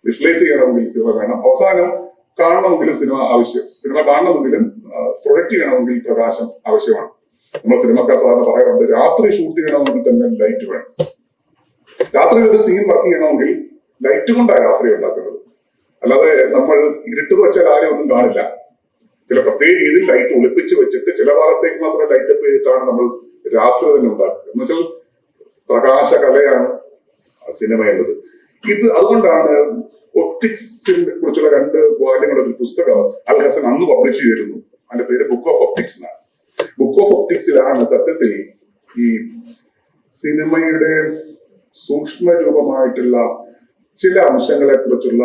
വിഷ്വലൈസ് ചെയ്യണമെങ്കിൽ സിനിമ വേണം. അവസാനം കാണണമെങ്കിലും സിനിമ കാണണമെങ്കിലും പ്രൊജക്ട് ചെയ്യണമെങ്കിൽ പ്രകാശം ആവശ്യമാണ്. നമ്മൾ സിനിമക്കാർ സാധാരണ പറയാറുണ്ട്, രാത്രി ഷൂട്ട് ചെയ്യണമെങ്കിൽ തന്നെ ലൈറ്റ് വേണം. രാത്രി ഒരു സീൻ വർക്ക് ചെയ്യണമെങ്കിൽ ലൈറ്റ് കൊണ്ടാണ് രാത്രി ഉണ്ടാക്കുന്നത്. അല്ലാതെ നമ്മൾ ഇരുട്ട് വെച്ചാൽ ആരും ഒന്നും കാണില്ല. ചില പ്രത്യേക രീതിയിൽ ലൈറ്റ് ഒളിപ്പിച്ച് വെച്ചിട്ട് ചില ഭാഗത്തേക്ക് മാത്രം ലൈറ്റ് അപ്പ് ചെയ്തിട്ടാണ് നമ്മൾ രാത്രി തന്നെ ഉണ്ടാക്കുക. എന്ന് വെച്ചാൽ പ്രകാശ കലയാണ് സിനിമ എന്നത്. ഇത് അതുകൊണ്ടാണ് ഒപ്റ്റിക്സിനെ കുറിച്ചുള്ള 2 വാല്യങ്ങളുടെ ഒരു പുസ്തകം അൽ ഹസൻ അന്ന് പബ്ലിഷ് ചെയ്തിരുന്നു. അതിന്റെ പേര് ബുക്ക് ഓഫ് ഒപ്റ്റിക്സ് എന്നാണ്. ബുക്ക് ഓഫ് ഒപ്റ്റിക്സിലാണ് സത്യത്തിൽ ഈ സിനിമയുടെ സൂക്ഷ്മ രൂപമായിട്ടുള്ള ചില അംശങ്ങളെ കുറിച്ചുള്ള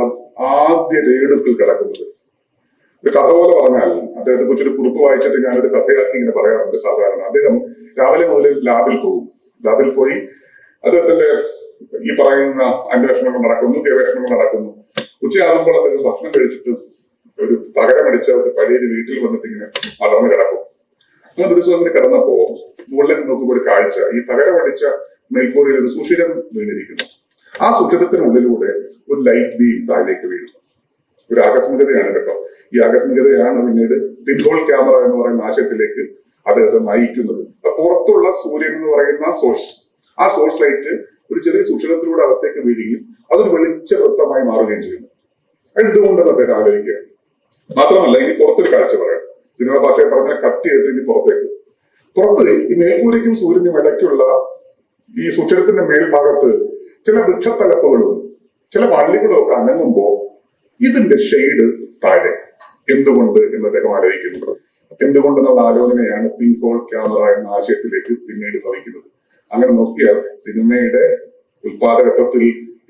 ആദ്യ രേടുകൾ കിടക്കുന്നത്. ഒരു കഥ പോലെ പറഞ്ഞാൽ, അദ്ദേഹത്തെ കുറിച്ചൊരു കുറിപ്പ് വായിച്ചിട്ട് ഞാനൊരു കഥയാക്കി ഇങ്ങനെ പറയാറുണ്ട്. സാധാരണ അദ്ദേഹം രാവിലെ മുതൽ ലാബിൽ പോകും. ലാബിൽ പോയി അദ്ദേഹത്തിന്റെ ഈ പറയുന്ന അന്വേഷണങ്ങൾ നടക്കുന്നു, ഗവേഷണങ്ങൾ നടക്കുന്നു. ഉച്ചയാകുമ്പോൾ അദ്ദേഹം ഭക്ഷണം കഴിച്ചിട്ട് ഒരു തകരമടിച്ച ഒരു പഴയൊരു വീട്ടിൽ വന്നിട്ട് ഇങ്ങനെ വളർന്നു കിടക്കും. അങ്ങനെ ഒരു ദിവസം അങ്ങനെ കിടന്നപ്പോ മുകളിലേക്ക് നോക്കുമ്പോൾ ഒരു കാഴ്ച, ഈ തകരമടിച്ച മേൽക്കൂരയിൽ ഒരു സുഷിരം വീണിരിക്കുന്നു. ആ സുഷിരത്തിനുള്ളിലൂടെ ഒരു ലൈറ്റ് ബീം താഴേക്ക് വീഴുന്നു. ഒരു ആകസ്മികതയാണ് കേട്ടോ. ഈ ആകസ്മികതയാണ് പിന്നീട് പിൻഹോൾ ക്യാമറ എന്ന് പറയുന്ന ആശയത്തിലേക്ക് അദ്ദേഹത്തെ നയിക്കുന്നത്. പുറത്തുള്ള സൂര്യൻ എന്ന് പറയുന്ന സോഴ്സ്, ആ സോഴ്സ് ലൈറ്റ് ഒരു ചെറിയ സുഷിരത്തിലൂടെ അകത്തേക്ക് വീഴുകയും അതൊരു വെളിച്ച വൃത്തമായി മാറുകയും ചെയ്യുന്നു. എന്തുകൊണ്ടെന്ന് അദ്ദേഹം ആലോചിക്കുകയാണ്. മാത്രമല്ല, ഇനി പുറത്തൊരു കാഴ്ച പറയാം. സിനിമ ഭാഷയെ പറഞ്ഞാൽ കട്ട് ചെയ്തിട്ട് ഇനി പുറത്ത് ഈ മേൽക്കൂരയ്ക്കും സൂര്യനും ഇടയ്ക്കുള്ള ഈ സുഷിരത്തിന്റെ മേൽഭാഗത്ത് ചില വൃക്ഷത്തലപ്പുകളും ചില വള്ളികളും ഒക്കെ അനങ്ങുമ്പോ ഇതിന്റെ ഷെയ്ഡ് താഴെ. എന്തുകൊണ്ട് എന്ന് അദ്ദേഹം ആലോചിക്കുന്നു. എന്തുകൊണ്ടെന്നുള്ള ആലോചനയാണ് പിൻഹോൾ ക്യാമറ എന്ന ആശയത്തിലേക്ക് പിന്നീട് ഭവിക്കുന്നത്. അങ്ങനെ നോക്കിയാൽ സിനിമയുടെ ഉത്പാദകത്വത്തിൽ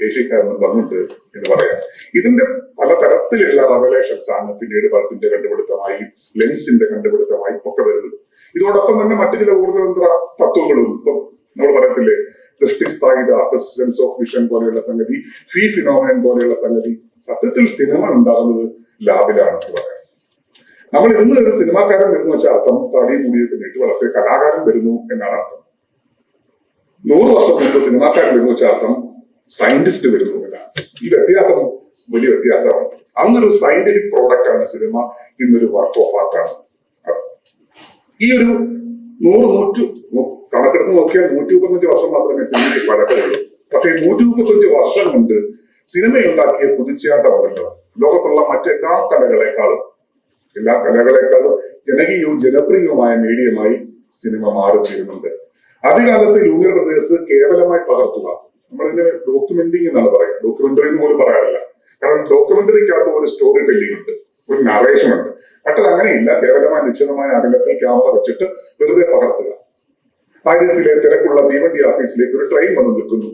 ഏഷ്യക്കാരന് പങ്കുണ്ട് എന്ന് പറയാം. ഇതിന്റെ പലതരത്തിലുള്ള റെവലേഷൻസ് ആണ് പിന്നീട് ബൾബിന്റെ കണ്ടുപിടുത്തമായി, ലെൻസിന്റെ കണ്ടുപിടുത്തമായി ഒക്കെ വരുന്നത്. ഇതോടൊപ്പം തന്നെ മറ്റു ചില ഊർജ്ജതന്ത്ര തത്വങ്ങളും ഇപ്പം നമ്മൾ പറയത്തില്ലേ, ദൃഷ്ടിസ്ഥായിത, സെൻസ് ഓഫ് വിഷൻ പോലെയുള്ള സംഗതി, ഫീ ഫിനോമിനൻ പോലെയുള്ള സംഗതി. സത്യത്തിൽ സിനിമ ഉണ്ടാകുന്നത് ലാബിലാണ് എന്ന് പറയാം. നമ്മൾ ഇന്ന് ഒരു സിനിമാക്കാരൻ വരുന്നു വെച്ചാൽ അർത്ഥം തടിയും മുടിയൊക്കെ നീട്ടി വളർത്തിയ കലാകാരൻ വരുന്നു എന്നാണ് അർത്ഥം. 100 വർഷം മുമ്പ് സിനിമാക്കാരൻ വരുന്നു വെച്ചാൽ അർത്ഥം സയന്റിസ്റ്റ് വരുന്നു എന്നാണ്. ഈ വ്യത്യാസം വലിയ വ്യത്യാസമാണ്. അന്നൊരു സയന്റിഫിക് പ്രോഡക്റ്റ് ആണ് സിനിമ, ഇന്നൊരു വർക്ക് ഓഫ് ആർട്ടാണ്. ഈ ഒരു 100 കണക്കെടുത്ത് നോക്കിയാൽ 135 വർഷം മാത്രമേ സിനിമയ്ക്ക് പഴക്കമുള്ളൂ. പക്ഷേ 135 വർഷം കൊണ്ട് സിനിമയുണ്ടാക്കിയ കുതിച്ചാട്ടമുണ്ടല്ലോ, ലോകത്തുള്ള മറ്റെല്ലാ കലകളെക്കാളും ജനകീയവും ജനപ്രിയവുമായ മീഡിയമായി സിനിമ മാറിച്ചേരുന്നുണ്ട്. ആദ്യകാലത്ത് ലൂമിയർ ബ്രദേഴ്സ് കേവലമായി പകർത്തുക, നമ്മളിതിനെ ഡോക്യുമെന്റിങ് എന്നാണ് പറയുക. ഡോക്യുമെന്ററി എന്ന് പോലും പറയാറില്ല. കാരണം ഡോക്യുമെന്ററിക്കകത്ത് ഒരു സ്റ്റോറി ടെല്ലിംഗ് ഉണ്ട്, ഒരു നറേഷൻ ഉണ്ട്. മറ്റത് അങ്ങനെയില്ല. കേവലമായ നിശ്ചിതമായ അകലത്തിൽ ക്യാമറ വെച്ചിട്ട് വെറുതെ പകർത്തുക. പാരീസിലെ തിരക്കുള്ള തീവണ്ടി ഓഫീസിലേക്ക് ഒരു ട്രെയിൻ വന്ന് നിൽക്കുന്നു,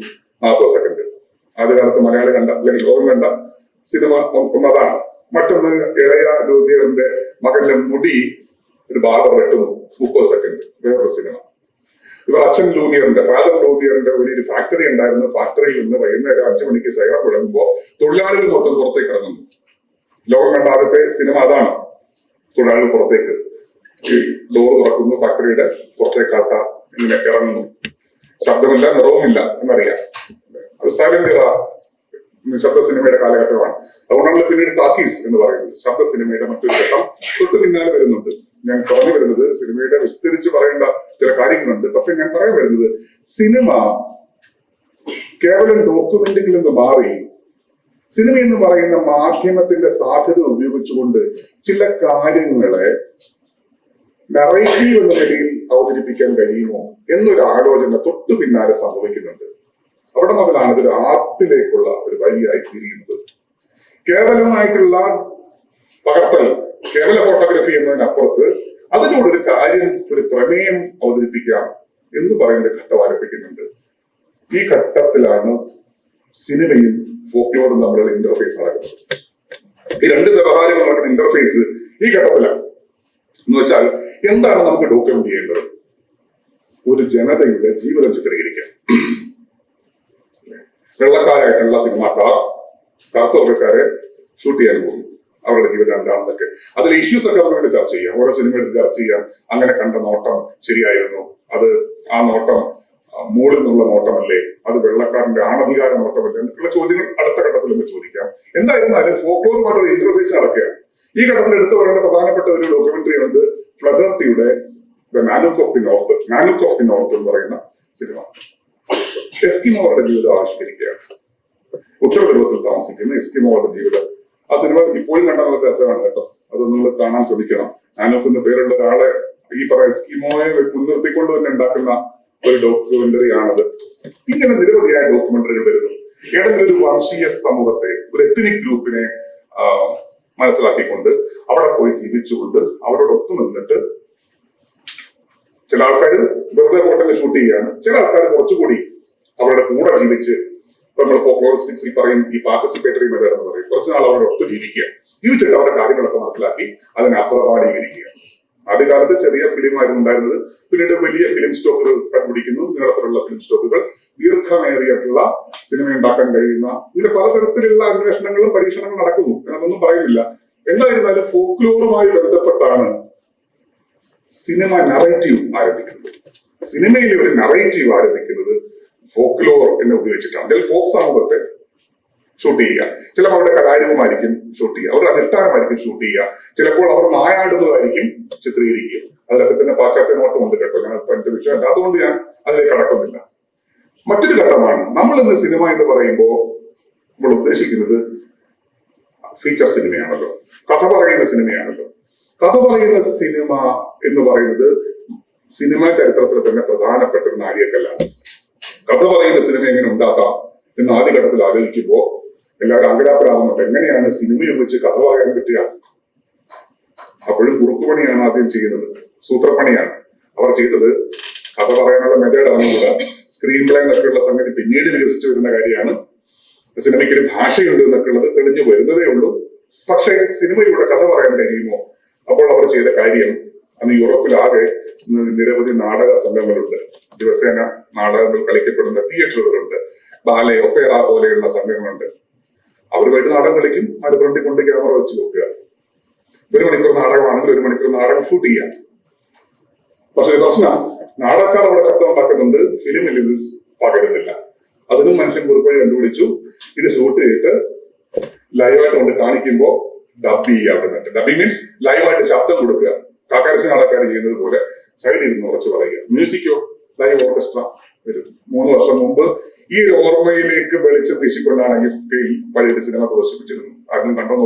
40 സെക്കൻഡ്. ആദ്യകാലത്ത് മലയാളി കണ്ട അല്ലെങ്കിൽ ലോകം കണ്ട സിനിമ ഒന്നതാണ്. മറ്റൊന്ന് ഇളയ ലൂമിയറിന്റെ മകന്റെ മുടി ഒരു ബാർബർ വെട്ടുന്നു, 30 സെക്കൻഡ്, വേറൊരു സിനിമ. ഇവർ അച്ഛൻ ലൂമിയറിന്റെ, ഫാദർ ലൂമിയറിന്റെ വലിയൊരു ഫാക്ടറി ഉണ്ടായിരുന്നു. ഫാക്ടറിയിൽ നിന്ന് വൈകുന്നേരം 5 മണിക്ക് സൈറം മുഴങ്ങുമ്പോൾ തൊഴിലാളികൾ മൊത്തം പുറത്തേക്ക് ഇറങ്ങുന്നു. ലോകം കണ്ട ആദ്യത്തെ സിനിമ അതാണ്. തൊഴിലാളികൾ പുറത്തേക്ക് ഡോർ തുറക്കുന്നു, ഫാക്ടറിയുടെ പുറത്തേക്ക് ആൾക്കാർ ഇങ്ങനെ ഇറങ്ങുന്നു. ശബ്ദമില്ല, നിറവുമില്ല എന്നറിയാം. അത് സൈലന്റ് ഇറ, നിശബ്ദ സിനിമയുടെ കാലഘട്ടമാണ്. അതുകൊണ്ടാണ് പിന്നീട് ടാക്കീസ് എന്ന് പറയുന്നത്. ശബ്ദ സിനിമയുടെ മറ്റൊരു ഘട്ടം തൊട്ട് പിന്നാലെ വരുന്നുണ്ട്. ഞാൻ പറഞ്ഞു വരുന്നത് സിനിമയുടെ വിസ്തരിച്ച് പറയേണ്ട ചില കാര്യങ്ങളുണ്ട്. പക്ഷെ ഞാൻ പറയാൻ വരുന്നത്, സിനിമ കേവലം ഡോക്യുമെന്റിൽ നിന്ന് മാറി സിനിമ എന്ന് പറയുന്ന മാധ്യമത്തിന്റെ സാധ്യത ഉപയോഗിച്ചുകൊണ്ട് ചില കാര്യങ്ങളെ നറേറ്റീവ് എന്ന നിലയിൽ അവതരിപ്പിക്കാൻ കഴിയുമോ എന്നൊരു ആലോചന തൊട്ടു പിന്നാലെ സംഭവിക്കുന്നുണ്ട്. അവിടെ മുതലാണ് ഇതൊരു ആർട്ടിലേക്കുള്ള ഒരു വഴിയായി തീരുന്നത്. കേവലമായിട്ടുള്ള പകർത്തൽ, കേവല ഫോട്ടോഗ്രാഫി എന്നതിനപ്പുറത്ത് അതിലൂടെ ഒരു കാര്യം, ഒരു പ്രമേയം അവതരിപ്പിക്കാം എന്ന് പറയുന്ന ഘട്ടം ആരംഭിക്കുന്നുണ്ട്. ഈ ഘട്ടത്തിലാണ് സിനിമയും ഫോക്ലോറും തമ്മിലുള്ള ഇന്റർഫേസ് നടക്കുന്നത്. ഈ 2 വ്യവഹാരങ്ങൾ നടക്കുന്ന ഇന്റർഫേസ് ഈ ഘട്ടത്തിലാണ്. എന്ന് വെച്ചാൽ എന്താണ് നമുക്ക് ഡോക്യുമെന്റ് ചെയ്യേണ്ടത്? ഒരു ജനതയുടെ ജീവിതം ചിത്രീകരിക്കാം. വെള്ളക്കാരായിട്ടുള്ള സിനിമാക്കാർ കറുത്തവർക്കാരെ ഷൂട്ട് ചെയ്യാൻ പോകും. അവരുടെ ജീവിതം എന്താണെന്നൊക്കെ അതിലെ ഇഷ്യൂസ് ഒക്കെ അവർക്ക് വേണ്ടി ചർച്ച ചെയ്യാം. ഓരോ സിനിമ എടുത്ത് ചർച്ച ചെയ്യാം. അങ്ങനെ കണ്ട നോട്ടം ശരിയായിരുന്നു, അത് ആ നോട്ടം മുകളിൽ നിന്നുള്ള നോട്ടമല്ലേ, അത് വെള്ളക്കാരന്റെ ആണധികാര നോട്ടമല്ലേ എന്നൊക്കെയുള്ള ചോദ്യങ്ങൾ അടുത്ത ഘട്ടത്തിൽ നമുക്ക് ചോദിക്കാം. എന്തായിരുന്നാലും ഫോക്ലോറുമായിട്ടൊരു ഇന്റർഫേസ് നടക്കുകയാണ്. ഈ ഘട്ടത്തിൽ എടുത്തു പറയേണ്ട പ്രധാനപ്പെട്ട ഒരു ഡോക്യുമെന്ററി ഉണ്ട്, ഫ്ലഗർട്ടിയുടെ നാനുക്ക് ഓഫ് ദി നോർത്ത് എന്ന് പറയുന്ന സിനിമ. എസ്കിമോകളുടെ ജീവിതം ആവിഷ്കരിക്കുകയാണ്. ഉത്തര ധ്രുവത്തിൽ താമസിക്കുന്ന എസ്കിമോകളുടെ ജീവിതം. ആ സിനിമ ഇപ്പോഴും കണ്ടാൽ നല്ല രസമാണ് കേട്ടോ. അത് നിങ്ങൾ കാണാൻ ശ്രമിക്കണം. നാനോക്ക് പേരുള്ള ഒരാളെ ഈ പറയുന്ന സ്കീമോയെ മുൻനിർത്തിക്കൊണ്ട് തന്നെ ഉണ്ടാക്കുന്ന ഒരു ഡോക്യുമെന്ററി ആണത്. ഇങ്ങനെ നിരവധിയായ ഡോക്യുമെന്ററികൾ വരുന്നു. ഏതെങ്കിലും ഒരു വംശീയ സമൂഹത്തെ, ഒരു എത്നിക് ഗ്രൂപ്പിനെ മനസ്സിലാക്കിക്കൊണ്ട് അവിടെ പോയി ജീവിച്ചുകൊണ്ട് അവരോട് ഒത്തു നിന്നിട്ട് ചില ആൾക്കാർ വെറുതെ പോട്ടെന്ന് ഷൂട്ട് ചെയ്യുകയാണ്, ചില ആൾക്കാർ കുറച്ചുകൂടി അവരുടെ കൂടെ ജീവിച്ച്, നമ്മൾ ഫോക്ലോറിസ്റ്റിക്സിൽ പറയും ഈ പാർട്ടിസിപ്പേറ്ററി മെത്തേഡ് എന്ന് പറയും, കുറച്ചുനാൾ അവരുടെ ഒത്തു ജീവിക്കുക, ജീവിച്ചിട്ട് അവരുടെ കാര്യങ്ങളൊക്കെ മനസ്സിലാക്കി അതിനെ അപ്രമാണീകരിക്കുക. ആദ്യകാലത്ത് ചെറിയ ഫിലിമായിരുന്നു ഉണ്ടായിരുന്നത്, പിന്നീട് വലിയ ഫിലിം സ്റ്റോക്കുകൾ കണ്ടുപിടിക്കുന്നു, നീളത്തിലുള്ള ഫിലിം സ്റ്റോക്കുകൾ, ദീർഘമേറിയിട്ടുള്ള സിനിമ ഉണ്ടാക്കാൻ കഴിയുന്ന, ഇങ്ങനെ പലതരത്തിലുള്ള അന്വേഷണങ്ങളും പരീക്ഷണങ്ങളും നടക്കുന്നു. ഞാനതൊന്നും പറയുന്നില്ല. എന്തായിരുന്നാലും ഫോക്ലോറുമായി ബന്ധപ്പെട്ടാണ് സിനിമ നറേറ്റീവ് ആരംഭിക്കുന്നത്. സിനിമയിലെ ഒരു നറേറ്റീവ് ആരംഭിക്കുന്നത് ഫോക്ലോർ എന്ന് ഉപയോഗിച്ചിട്ടാണ്. ചില ഫോക്ക് സമൂഹത്തെ ഷൂട്ട് ചെയ്യുക, ചിലപ്പോൾ അവരുടെ കലാരൂപമായിരിക്കും ഷൂട്ട് ചെയ്യുക, അവരുടെ അനുഷ്ഠാനമായിരിക്കും ഷൂട്ട് ചെയ്യുക, ചിലപ്പോൾ അവർ നായാടുന്നതായിരിക്കും ചിത്രീകരിക്കുക. അതിലൊക്കെ തന്നെ പാശ്ചാത്യ നോട്ടമുണ്ട് കേട്ടോ. ഞാൻ എന്റെ വിഷയം അതുകൊണ്ട് ഞാൻ അതിലേക്ക് കടക്കുന്നില്ല. മറ്റൊരു ഘട്ടമാണ് നമ്മൾ ഇന്ന് സിനിമ എന്ന് പറയുമ്പോൾ നമ്മൾ ഉദ്ദേശിക്കുന്നത് ഫീച്ചർ സിനിമയാണല്ലോ, കഥ പറയുന്ന സിനിമയാണല്ലോ. കഥ പറയുന്ന സിനിമ എന്ന് പറയുന്നത് സിനിമ ചരിത്രത്തിൽ തന്നെ പ്രധാനപ്പെട്ട ഒരു നാഴികക്കല്ലാണ്. കഥ പറയുന്ന സിനിമ എങ്ങനെ ഉണ്ടാക്കാം എന്ന് ആദ്യഘട്ടത്തിൽ ആലോചിക്കുമ്പോൾ എല്ലാവരും അങ്കലാപ്പിലാവുന്നുണ്ട്. എങ്ങനെയാണ് സിനിമയെ വെച്ച് കഥ പറയാൻ പറ്റുക? അപ്പോഴും കുറുക്കുപണിയാണ് ആദ്യം ചെയ്യുന്നത്, സൂത്രപ്പണിയാണ് അവർ ചെയ്തത്. കഥ പറയാനുള്ള മെത്തേഡാണ് കൂടെ സ്ക്രീൻ പ്ലേ എന്നൊക്കെയുള്ള സംഗതി പിന്നീട് വികസിച്ചു വരുന്ന കാര്യമാണ്. സിനിമയ്ക്ക് ഒരു ഭാഷയുണ്ട് എന്നൊക്കെ ഉള്ളത് തെളിഞ്ഞു വരുന്നതേ ഉള്ളൂ. പക്ഷേ സിനിമയിലൂടെ കഥ പറയാൻ കഴിയുമോ? അപ്പോൾ അവർ ചെയ്ത കാര്യം, അന്ന് യൂറോപ്പിലാകെ നിരവധി നാടക സംഘങ്ങളുണ്ട്, ദിവസേന നാടകങ്ങൾ കളിക്കപ്പെടുന്ന തിയേറ്ററുകളുണ്ട്, ബാലെ, ഒപ്പേറ പോലെയുള്ള സംഘങ്ങളുണ്ട്. അവരുമായിട്ട് നാടകം കളിക്കും, അത് ഫ്രണ്ടിൽ കൊണ്ട് ക്യാമറ വെച്ച് നോക്കുക. 1 മണിക്കൂർ നാടകമാണെങ്കിൽ 1 മണിക്കൂർ നാടകം ഷൂട്ട് ചെയ്യാം. പക്ഷെ പ്രശ്നം, നാടകക്കാർ അവിടെ ശബ്ദം ഉണ്ടാക്കുന്നുണ്ട്, ഫിലിമിൽ ഇത് പകരുന്നില്ല. അതിനും മനുഷ്യൻ കുറിപ്പഴി കണ്ടുപിടിച്ചു. ഇത് ഷൂട്ട് ചെയ്തിട്ട് ലൈവായിട്ട് കൊണ്ട് കാണിക്കുമ്പോൾ ഡബ് ചെയ്യുക. ഡബിങ് മീൻസ് ലൈവായിട്ട് ശബ്ദം കൊടുക്കുക. കാക്കാരശ്ശി നാടകക്കാർ ചെയ്യുന്നത് പോലെ സൈഡിൽ ഇരുന്ന് ഉറച്ചു പറയുക. മ്യൂസിക്കോ ലൈവ് ഓർക്കസ്ട്ര വരും. 3 വർഷം മുമ്പ് ഈ ഓർമ്മയിലേക്ക് വെളിച്ചം വീശിക്കൊണ്ടാണ് ഈ പഴയ സിനിമ പ്രദർശിപ്പിച്ചിരുന്നത്. ആരും കണ്ടോ